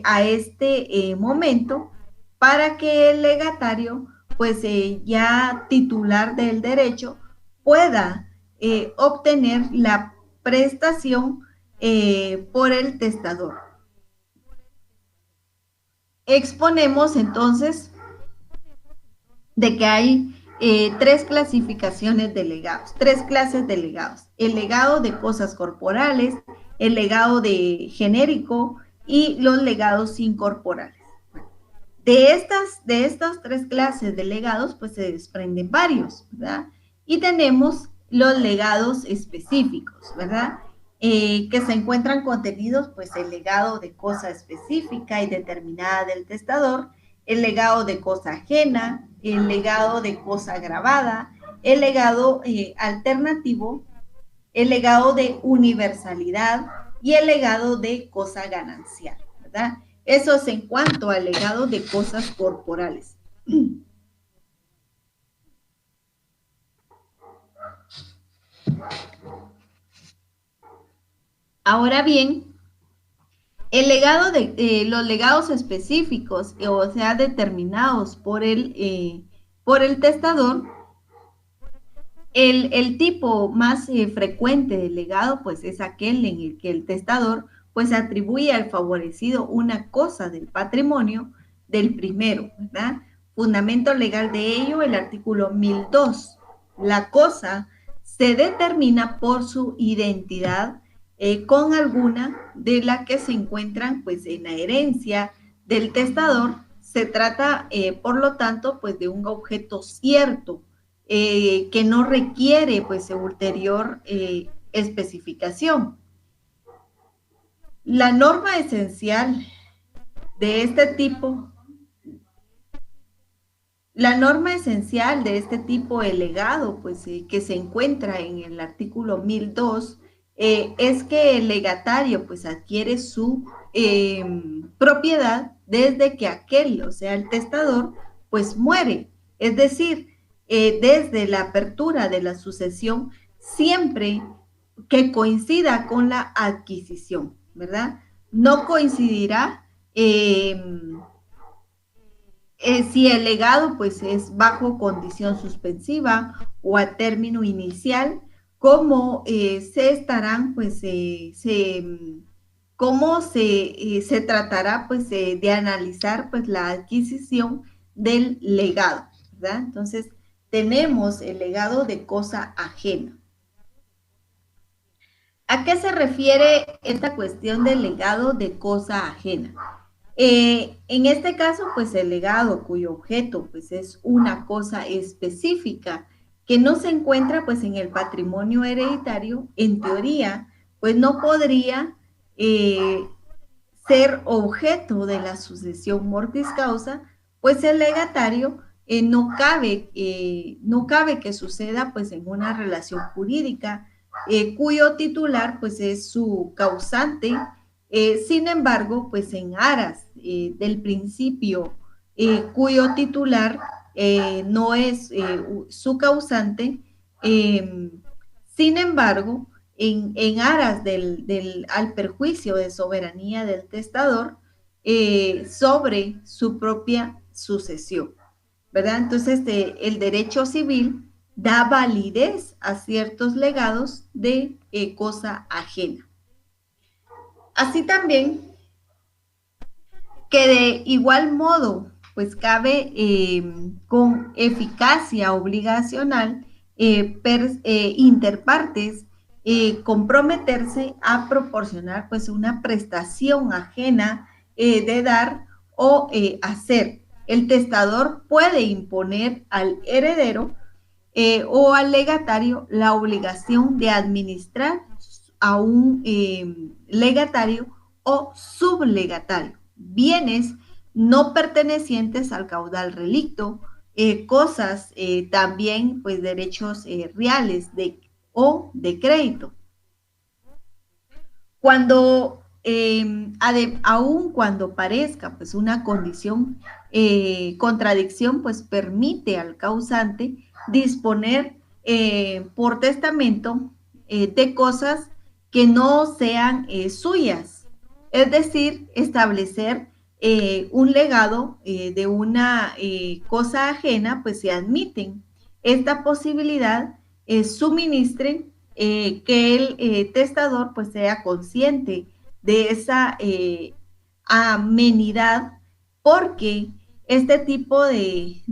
a este momento para que el legatario, pues ya titular del derecho, pueda obtener la prestación por el testador. Exponemos entonces de que hay tres clasificaciones de legados, tres clases de legados: el legado de cosas corporales, el legado de genérico y los legados incorporales. De estas tres clases de legados, pues se desprenden varios, ¿verdad? Y tenemos los legados específicos, ¿verdad? Que se encuentran contenidos, pues el legado de cosa específica y determinada del testador, el legado de cosa ajena, el legado de cosa grabada, el legado alternativo, el legado de universalidad y el legado de cosa ganancial, ¿verdad? Eso es en cuanto al legado de cosas corporales. Ahora bien, el legado de los legados específicos, o sea, determinados por el testador, el tipo más frecuente del legado, pues es aquel en el que el testador pues atribuye al favorecido una cosa del patrimonio del primero, ¿verdad? Fundamento legal de ello, el artículo 1002. La cosa se determina por su identidad con alguna de las que se encuentran pues en la herencia del testador. Se trata, por lo tanto, pues de un objeto cierto que no requiere pues ulterior especificación. La norma esencial de este tipo, la norma esencial de este tipo de legado, pues que se encuentra en el artículo 1002, es que el legatario pues adquiere su propiedad desde que aquel, o sea, el testador, pues muere. Es decir, desde la apertura de la sucesión, siempre que coincida con la adquisición, ¿verdad? No coincidirá si el legado pues es bajo condición suspensiva o a término inicial, cómo se estarán pues cómo se tratará pues de analizar pues la adquisición del legado, ¿verdad? Entonces tenemos el legado de cosa ajena. ¿A qué se refiere esta cuestión del legado de cosa ajena? En este caso, pues el legado cuyo objeto pues es una cosa específica que no se encuentra pues en el patrimonio hereditario, en teoría, pues no podría ser objeto de la sucesión mortis causa, pues el legatario no cabe que suceda pues en una relación jurídica cuyo titular pues es su causante. Sin embargo, pues en aras del principio cuyo titular no es su causante, sin embargo, aras al perjuicio de soberanía del testador sobre su propia sucesión, ¿verdad? Entonces, el derecho civil da validez a ciertos legados de cosa ajena. Así también que de igual modo, pues cabe con eficacia obligacional interpartes comprometerse a proporcionar pues una prestación ajena de dar o hacer. El testador puede imponer al heredero o al legatario la obligación de administrar a un legatario o sublegatario bienes no pertenecientes al caudal relicto, cosas también, pues derechos reales o de crédito. Cuando, aun cuando parezca pues una condición, contradicción, pues permite al causante disponer por testamento de cosas que no sean suyas, es decir, establecer un legado de una cosa ajena, pues se admiten. Esta posibilidad suministre que el testador pues sea consciente de esa amenidad, porque este tipo de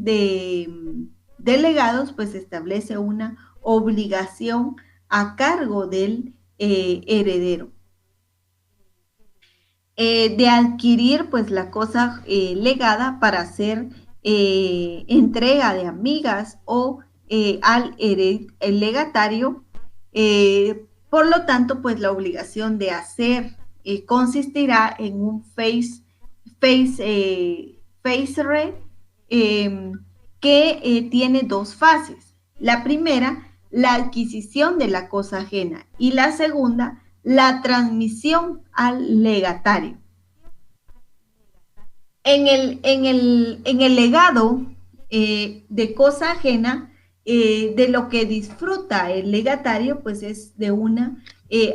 legados pues establece una obligación a cargo del heredero. De adquirir pues la cosa legada para hacer entrega de amigas o al el legatario. Por lo tanto, pues la obligación de hacer consistirá en un face que tiene dos fases. La primera, la adquisición de la cosa ajena, y la segunda, la transmisión al legatario. En el legado de cosa ajena, de lo que disfruta el legatario, pues es de una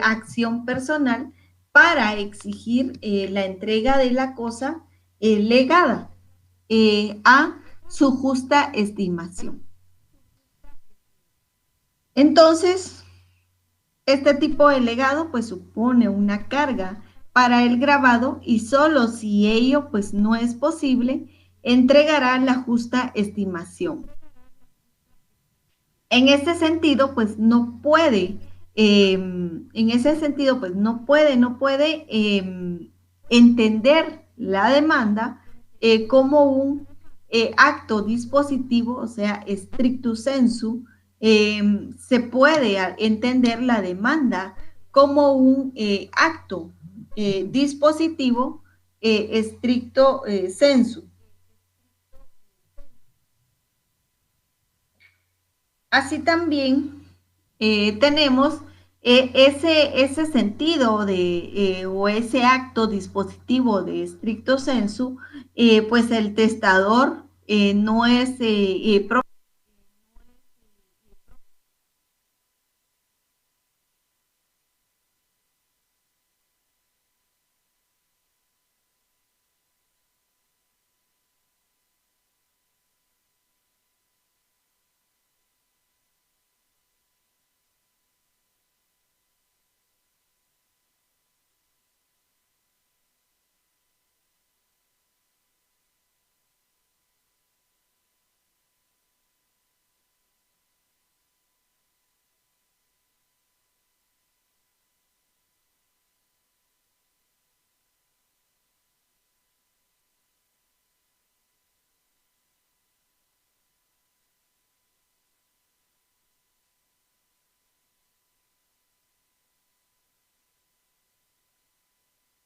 acción personal para exigir la entrega de la cosa legada a su justa estimación. Entonces, este tipo de legado pues supone una carga para el grabado, y solo si ello pues no es posible, entregará la justa estimación. En este sentido, pues no puede En ese sentido, pues no puede entender la demanda como un acto dispositivo, o sea, stricto sensu. Se puede entender la demanda como un acto dispositivo stricto sensu. Así también tenemos ese sentido o ese acto dispositivo de stricto sensu, pues el testador no es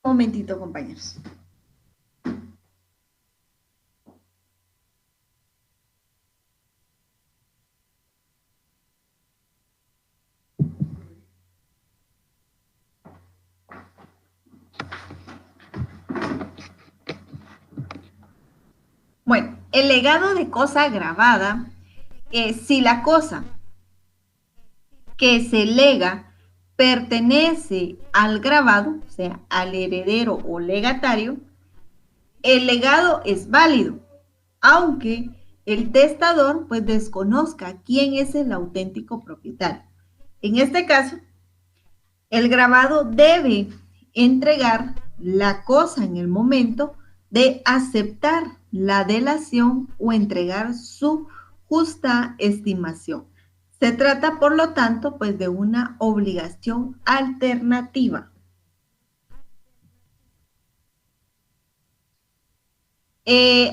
un momentito, compañeros. Bueno, el legado de cosa grabada, si la cosa que se lega pertenece al grabado, o sea, al heredero o legatario, el legado es válido, aunque el testador pues desconozca quién es el auténtico propietario. En este caso, el grabado debe entregar la cosa en el momento de aceptar la delación o entregar su justa estimación. Se trata, por lo tanto, pues de una obligación alternativa.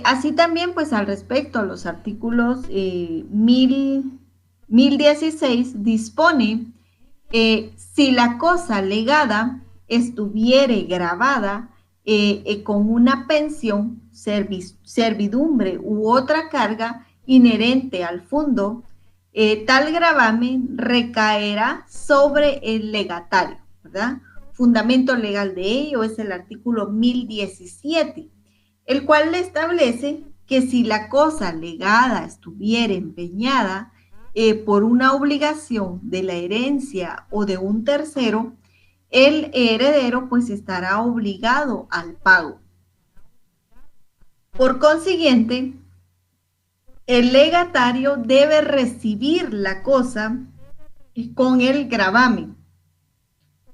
Así también, pues al respecto a los artículos 1016 dispone si la cosa legada estuviere grabada con una pensión, servidumbre u otra carga inherente al fondo, tal gravamen recaerá sobre el legatario, ¿verdad? Fundamento legal de ello es el artículo 1017, el cual le establece que si la cosa legada estuviera empeñada por una obligación de la herencia o de un tercero, el heredero pues estará obligado al pago. Por consiguiente, el legatario debe recibir la cosa con el gravamen,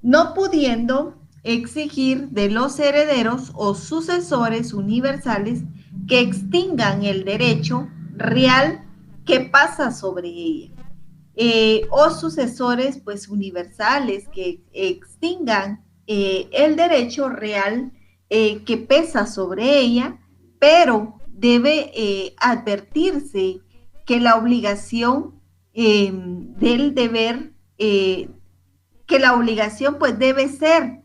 no pudiendo exigir de los herederos o sucesores universales que extingan el derecho real que pasa sobre ella, o sucesores pues universales que extingan el derecho real que pesa sobre ella, pero debe advertirse que la obligación del deber que la obligación pues debe ser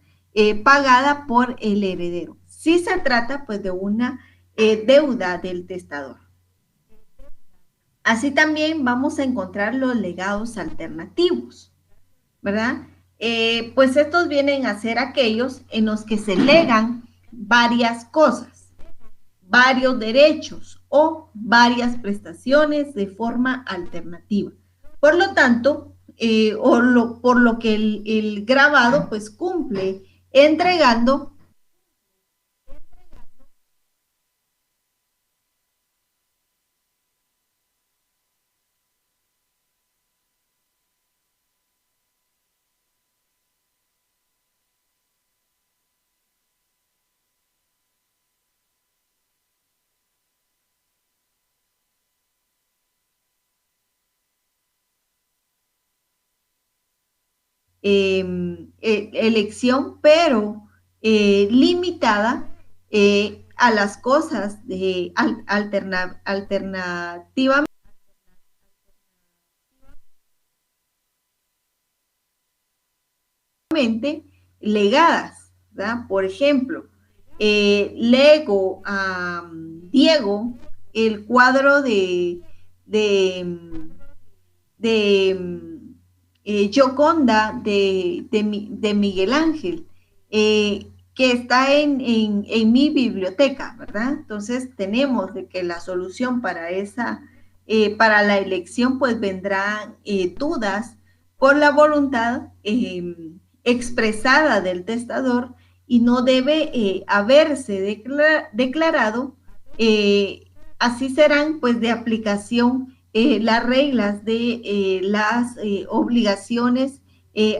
pagada por el heredero. Si se trata pues de una deuda del testador. Así también vamos a encontrar los legados alternativos, ¿verdad? Pues estos vienen a ser aquellos en los que se legan varias cosas, varios derechos o varias prestaciones de forma alternativa. Por lo tanto, por lo que el grabado pues cumple entregando elección, pero limitada a las cosas alternativamente legadas, ¿verdad? Por ejemplo, lego a Diego el cuadro de Gioconda de Miguel Ángel, que está en mi biblioteca, ¿verdad? Entonces tenemos de que la solución para para la elección, pues vendrán dudas por la voluntad expresada del testador y no debe haberse declarado, así serán pues de aplicación las reglas de las obligaciones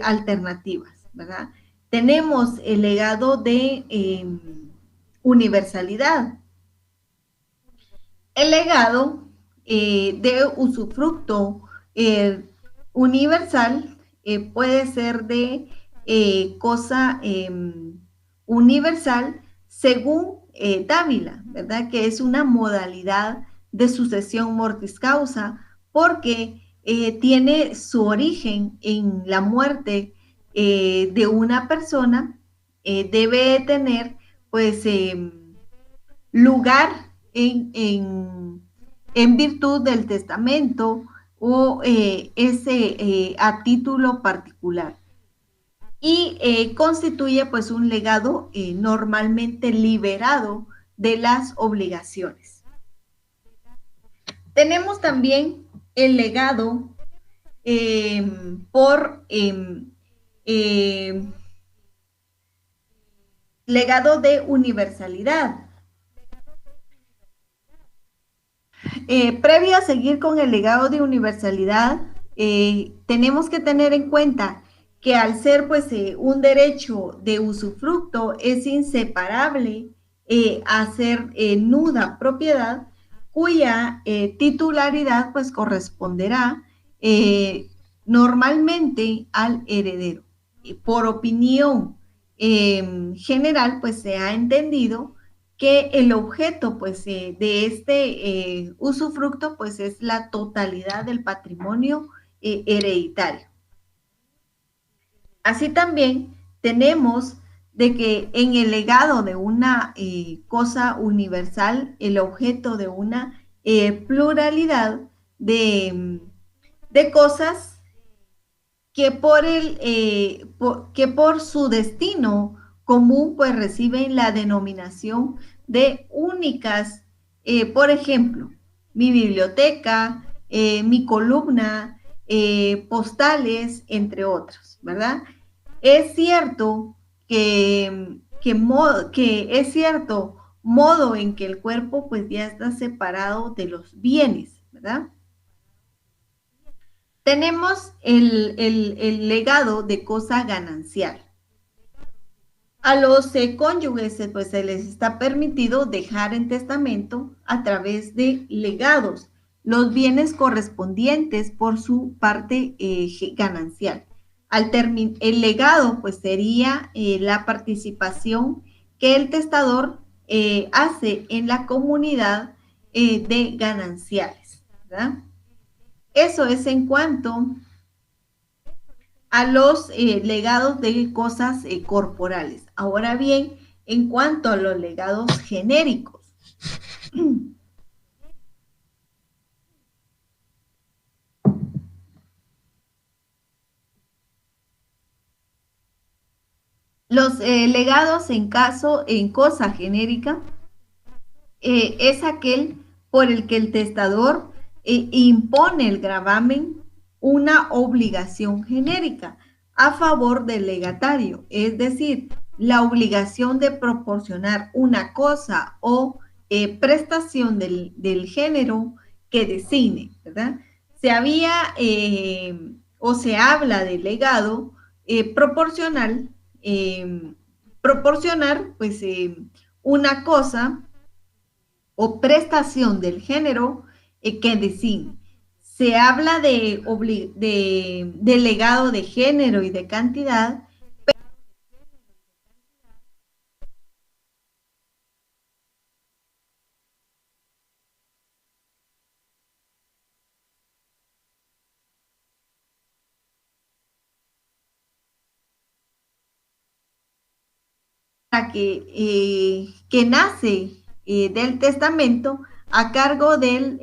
alternativas, ¿verdad? Tenemos el legado de universalidad. El legado de usufructo universal puede ser de cosa universal según Dávila, ¿verdad? Que es una modalidad de sucesión mortis causa porque tiene su origen en la muerte de una persona, debe tener pues lugar en virtud del testamento o ese a título particular y constituye pues un legado normalmente liberado de las obligaciones. Tenemos también el legado por legado de universalidad. Previo a seguir con el legado de universalidad, tenemos que tener en cuenta que al ser pues un derecho de usufructo es inseparable a ser nuda propiedad cuya titularidad pues corresponderá normalmente al heredero. Por opinión general pues se ha entendido que el objeto pues de este usufructo pues es la totalidad del patrimonio hereditario. Así también tenemos de que en el legado de una cosa universal, el objeto de una pluralidad de cosas que que por su destino común pues reciben la denominación de únicas, por ejemplo, mi biblioteca, mi columna, postales, entre otros, ¿verdad? Es cierto que es cierto modo en que el cuerpo pues ya está separado de los bienes, ¿verdad? Tenemos el legado de cosa ganancial. A los cónyuges pues se les está permitido dejar en testamento a través de legados los bienes correspondientes por su parte ganancial. El legado pues sería la participación que el testador hace en la comunidad de gananciales, ¿verdad? Eso es en cuanto a los legados de cosas corporales. Ahora bien, en cuanto a los legados genéricos. Los legados en cosa genérica es aquel por el que el testador impone el gravamen una obligación genérica a favor del legatario, es decir, la obligación de proporcionar una cosa o prestación del género que designe, ¿verdad? Se había o se habla de legado proporcional, proporcionar pues una cosa o prestación del género que designe. se habla de legado de género y de cantidad, que nace del testamento a cargo del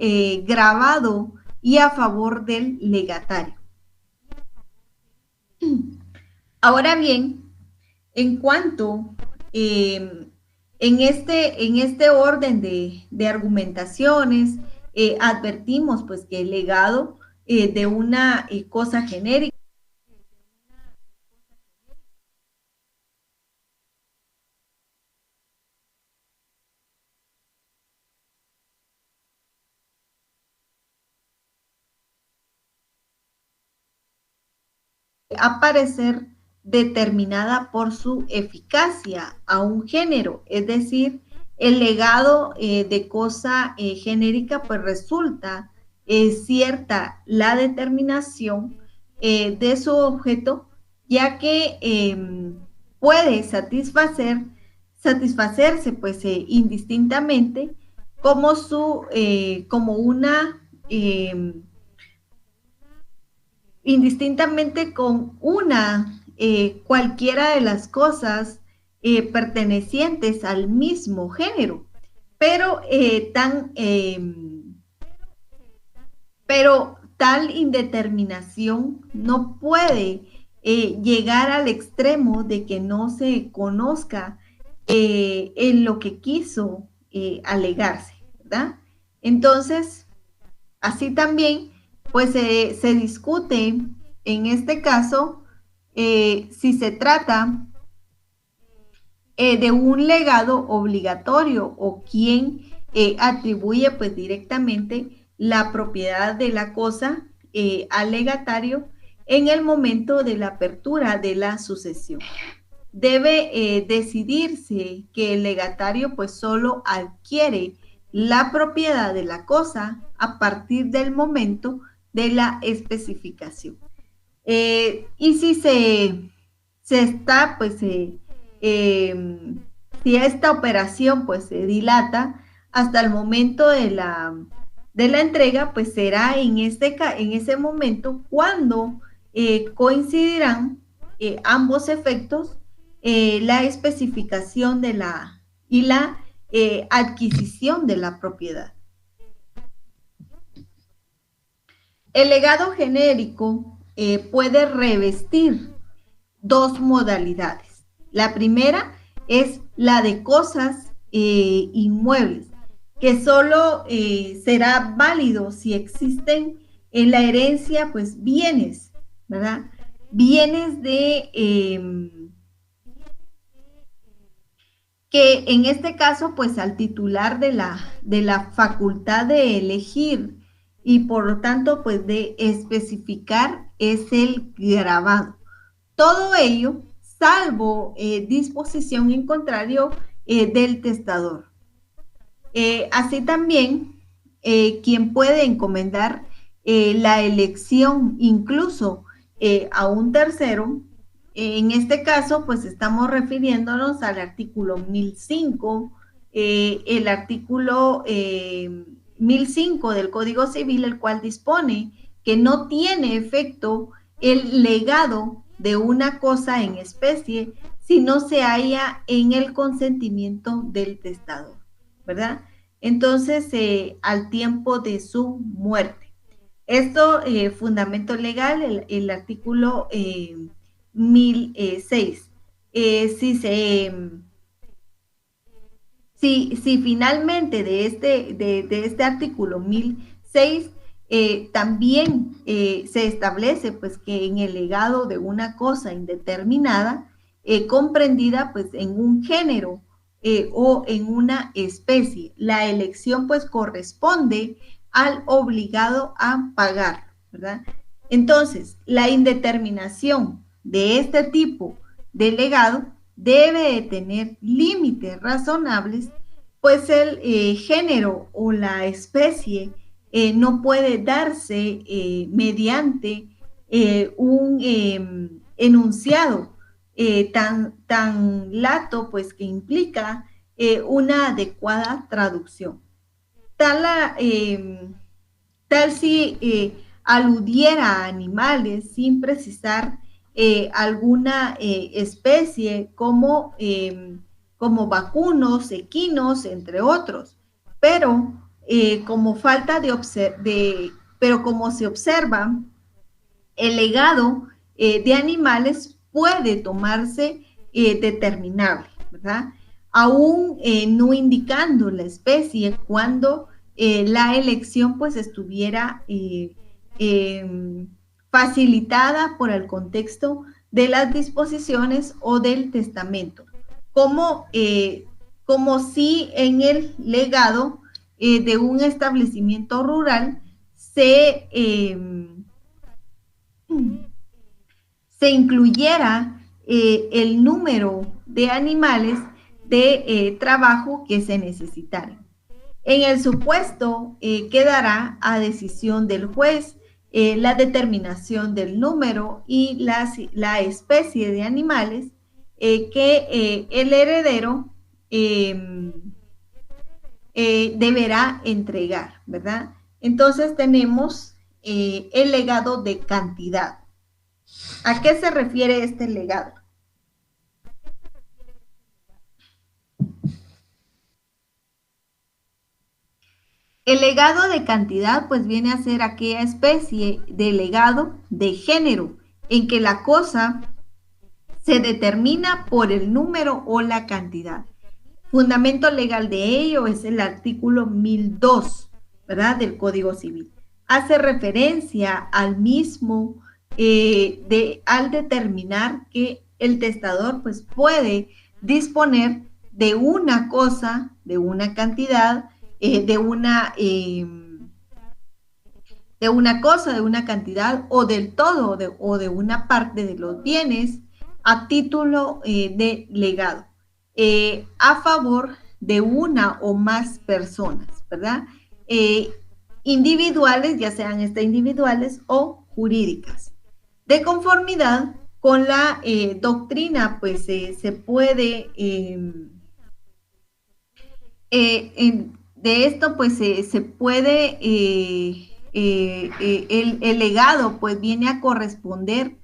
grabado y a favor del legatario. Ahora bien, en cuanto en este orden de argumentaciones, advertimos pues que el legado de una cosa genérica aparecer determinada por su eficacia a un género, es decir, el legado de cosa genérica pues resulta cierta la determinación de su objeto, ya que puede satisfacerse pues indistintamente como una indistintamente con una cualquiera de las cosas pertenecientes al mismo género, pero, pero tal indeterminación no puede llegar al extremo de que no se conozca en lo que quiso alegarse, ¿verdad? Entonces, así también, pues se discute en este caso si se trata de un legado obligatorio o quien atribuye pues directamente la propiedad de la cosa al legatario en el momento de la apertura de la sucesión. Debe decidirse que el legatario pues solo adquiere la propiedad de la cosa a partir del momento de la especificación. Y si se está, pues, si esta operación pues se dilata hasta el momento de la entrega, pues será en ese momento cuando coincidirán ambos efectos, la especificación de y la adquisición de la propiedad. El legado genérico puede revestir dos modalidades. La primera es la de cosas inmuebles, que solo será válido si existen en la herencia, pues bienes, ¿verdad? Bienes que en este caso, pues al titular de la facultad de elegir y por lo tanto, pues de especificar es el grabado. Todo ello, salvo disposición en contrario del testador. Así también, quien puede encomendar la elección incluso a un tercero, en este caso, pues estamos refiriéndonos al artículo 1005, el artículo 1005 del Código Civil, el cual dispone que no tiene efecto el legado de una cosa en especie si no se halla en el consentimiento del testador, ¿verdad? Entonces, al tiempo de su muerte. Esto, fundamento legal, el artículo 1006. Si finalmente de este artículo 1006 también se establece pues que en el legado de una cosa indeterminada, comprendida pues en un género o en una especie, la elección pues corresponde al obligado a pagar, ¿verdad? Entonces, la indeterminación de este tipo de legado debe de tener límites razonables, pues el género o la especie no puede darse mediante un enunciado tan lato, pues que implica una adecuada traducción. Tal si aludiera a animales sin precisar alguna especie como vacunos, equinos, entre otros. Pero pero como se observa, el legado de animales puede tomarse determinable, ¿verdad? Aún no indicando la especie cuando la elección pues estuviera facilitada por el contexto de las disposiciones o del testamento, como si en el legado de un establecimiento rural se incluyera el número de animales de trabajo que se necesitaran. En el supuesto, quedará a decisión del juez la determinación del número y la especie de animales que el heredero deberá entregar, ¿verdad? Entonces tenemos el legado de cantidad. ¿A qué se refiere este legado? El legado de cantidad pues viene a ser aquella especie de legado de género en que la cosa se determina por el número o la cantidad. Fundamento legal de ello es el artículo 1002, ¿verdad? Del Código Civil. Hace referencia al mismo al determinar que el testador pues puede disponer de una cosa, de una cantidad, de una cosa, de una cantidad o del todo o de una parte de los bienes a título de legado a favor de una o más personas, ¿verdad? Individuales, ya sean individuales o jurídicas. De conformidad con la doctrina, pues se puede de esto pues se puede el legado pues viene a corresponder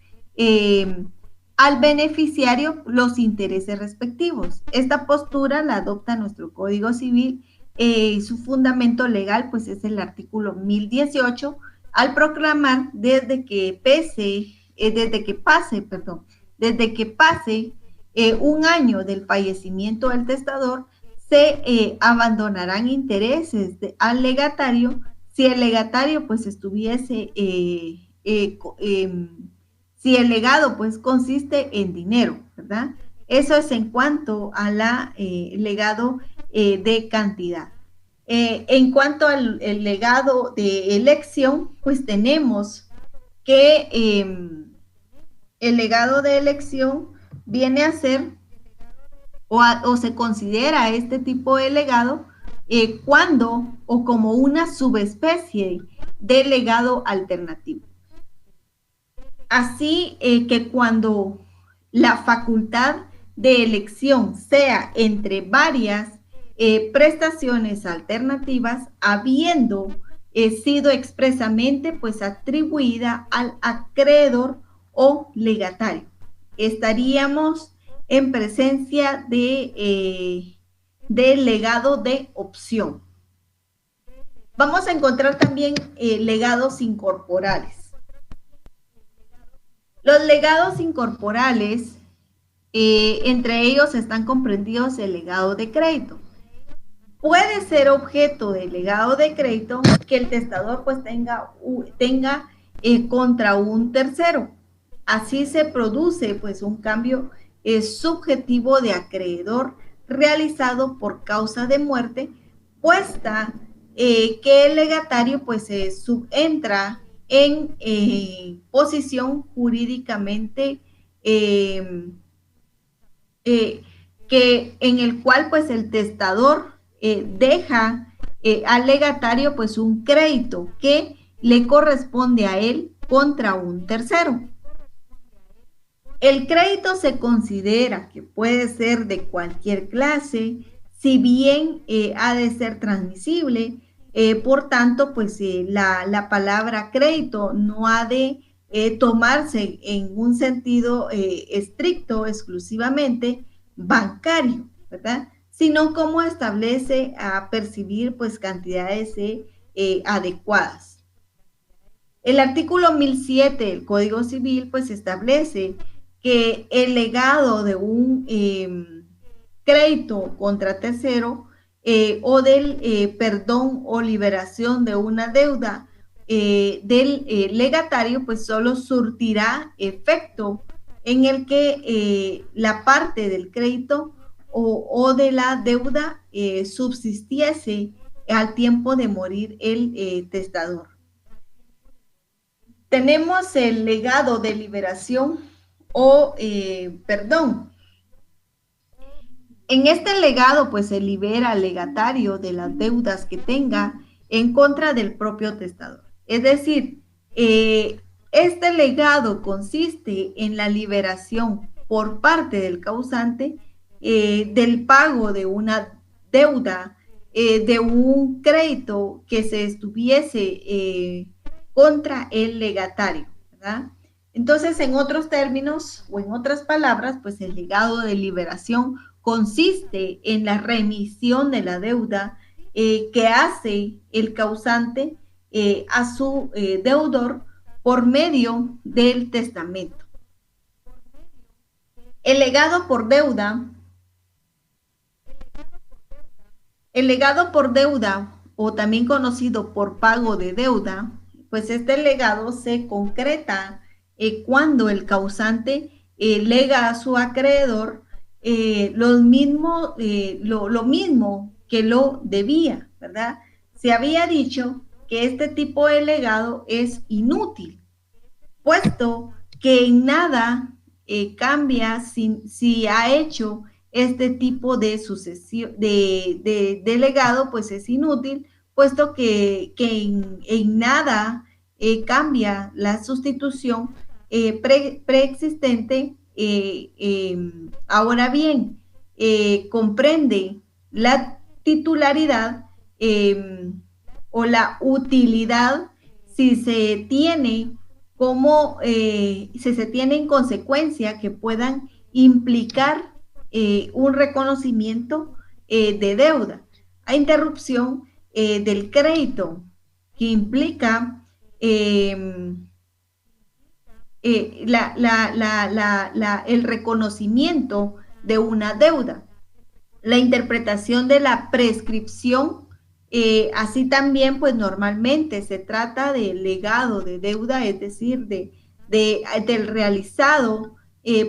al beneficiario los intereses respectivos. Esta postura la adopta nuestro Código Civil y su fundamento legal pues es el artículo 1018 al proclamar desde que pase un año del fallecimiento del testador se abandonarán intereses al legatario si el legatario pues estuviese, si el legado pues consiste en dinero, ¿verdad? Eso es en cuanto a la legado de cantidad. En cuanto al legado de elección, pues tenemos que el legado de elección viene a ser o se considera este tipo de legado cuando o como una subespecie de legado alternativo. Así que cuando la facultad de elección sea entre varias prestaciones alternativas, habiendo sido expresamente pues atribuida al acreedor o legatario. Estaríamos en presencia de legado de opción. Vamos a encontrar también legados incorporales. Los legados incorporales, entre ellos están comprendidos el legado de crédito. Puede ser objeto de legado de crédito que el testador pues tenga contra un tercero. Así se produce pues un cambio subjetivo de acreedor realizado por causa de muerte, puesta que el legatario pues subentra en posición jurídicamente que en el cual pues el testador deja al legatario pues un crédito que le corresponde a él contra un tercero. El crédito se considera que puede ser de cualquier clase, si bien ha de ser transmisible, por tanto, pues la palabra crédito no ha de tomarse en un sentido estricto, exclusivamente bancario, ¿verdad? Sino como establece a percibir pues cantidades adecuadas. El artículo 1007 del Código Civil pues establece que el legado de un crédito contra tercero o del perdón o liberación de una deuda del legatario pues solo surtirá efecto en el que la parte del crédito o de la deuda subsistiese al tiempo de morir el testador. Tenemos el legado de liberación o perdón. En este legado, pues se libera al legatario de las deudas que tenga en contra del propio testador. Es decir, este legado consiste en la liberación por parte del causante del pago de una deuda, de un crédito que se estuviese contra el legatario, ¿verdad? Entonces, en otros términos o en otras palabras, pues el legado de liberación consiste en la remisión de la deuda que hace el causante a su deudor por medio del testamento. El legado por deuda o también conocido por pago de deuda, pues este legado se concreta cuando el causante lega a su acreedor lo mismo que lo debía, ¿verdad? Se había dicho que este tipo de legado es inútil, puesto que en nada cambia si ha hecho este tipo de sucesión de legado, pues es inútil, puesto que en nada cambia la sustitución preexistente. Ahora bien, comprende la titularidad o la utilidad si se tiene como si se tiene en consecuencia que puedan implicar un reconocimiento de deuda a interrupción del crédito que implica el reconocimiento de una deuda, la interpretación de la prescripción. Así también, pues normalmente se trata de legado de deuda, es decir, del realizado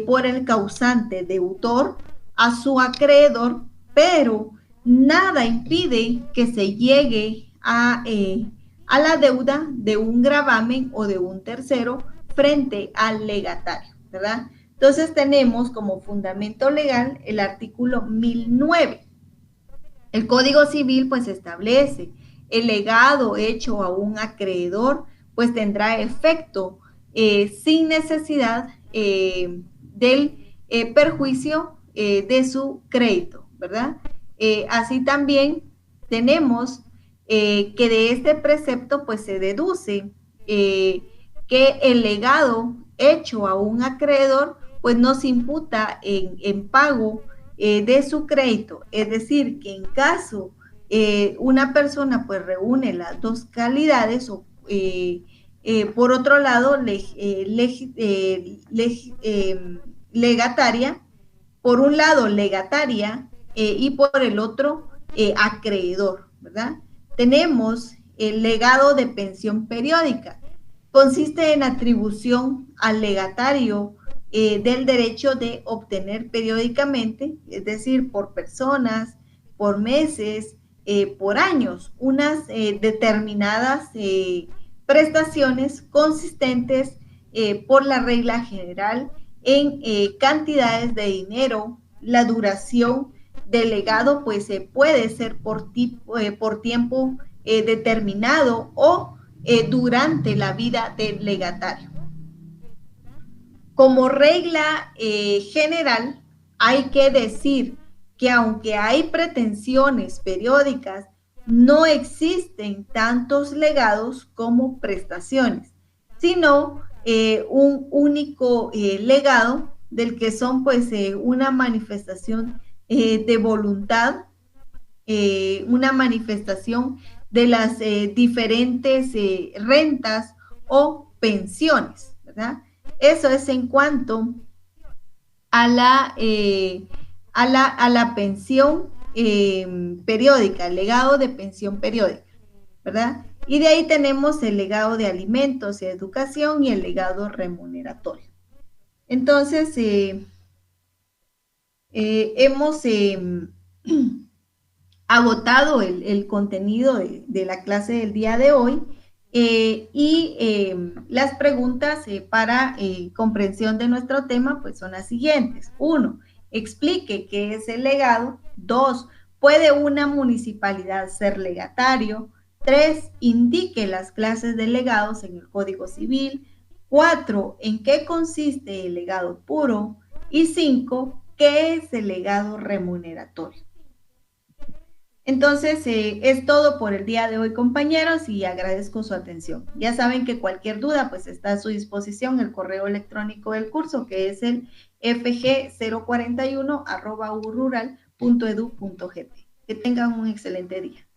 por el causante deudor a su acreedor, pero nada impide que se llegue a la deuda de un gravamen o de un tercero frente al legatario, ¿verdad? Entonces tenemos como fundamento legal el artículo 1009. El Código Civil pues establece el legado hecho a un acreedor pues tendrá efecto sin necesidad del perjuicio de su crédito, ¿verdad? Así también tenemos que de este precepto pues se deduce que el legado hecho a un acreedor pues no se imputa en pago de su crédito. Es decir, que en caso una persona pues reúne las dos calidades o por otro lado legataria, por un lado legataria y por el otro acreedor, ¿verdad? Tenemos el legado de pensión periódica. Consiste en atribución al legatario del derecho de obtener periódicamente, es decir, por personas, por meses, por años, unas determinadas prestaciones consistentes por la regla general en cantidades de dinero, la duración del legado pues puede ser por tiempo determinado o durante la vida del legatario. Como regla general, hay que decir que aunque hay pretensiones periódicas, no existen tantos legados como prestaciones, sino un único legado del que son pues una manifestación de voluntad, una manifestación de las diferentes rentas o pensiones, ¿verdad? Eso es en cuanto a la pensión periódica, el legado de pensión periódica, ¿verdad? Y de ahí tenemos el legado de alimentos y educación y el legado remuneratorio. Entonces, hemos agotado el contenido de la clase del día de hoy y las preguntas para comprensión de nuestro tema pues son las siguientes. 1. Explique qué es el legado. 2. ¿Puede una municipalidad ser legatario? 3. Indique las clases de legados en el Código Civil. 4. ¿En qué consiste el legado puro? Y 5. ¿Qué es el legado remuneratorio? Entonces, es todo por el día de hoy, compañeros, y agradezco su atención. Ya saben que cualquier duda, pues está a su disposición el correo electrónico del curso, que es el fg041@urural.edu.gt. Que tengan un excelente día.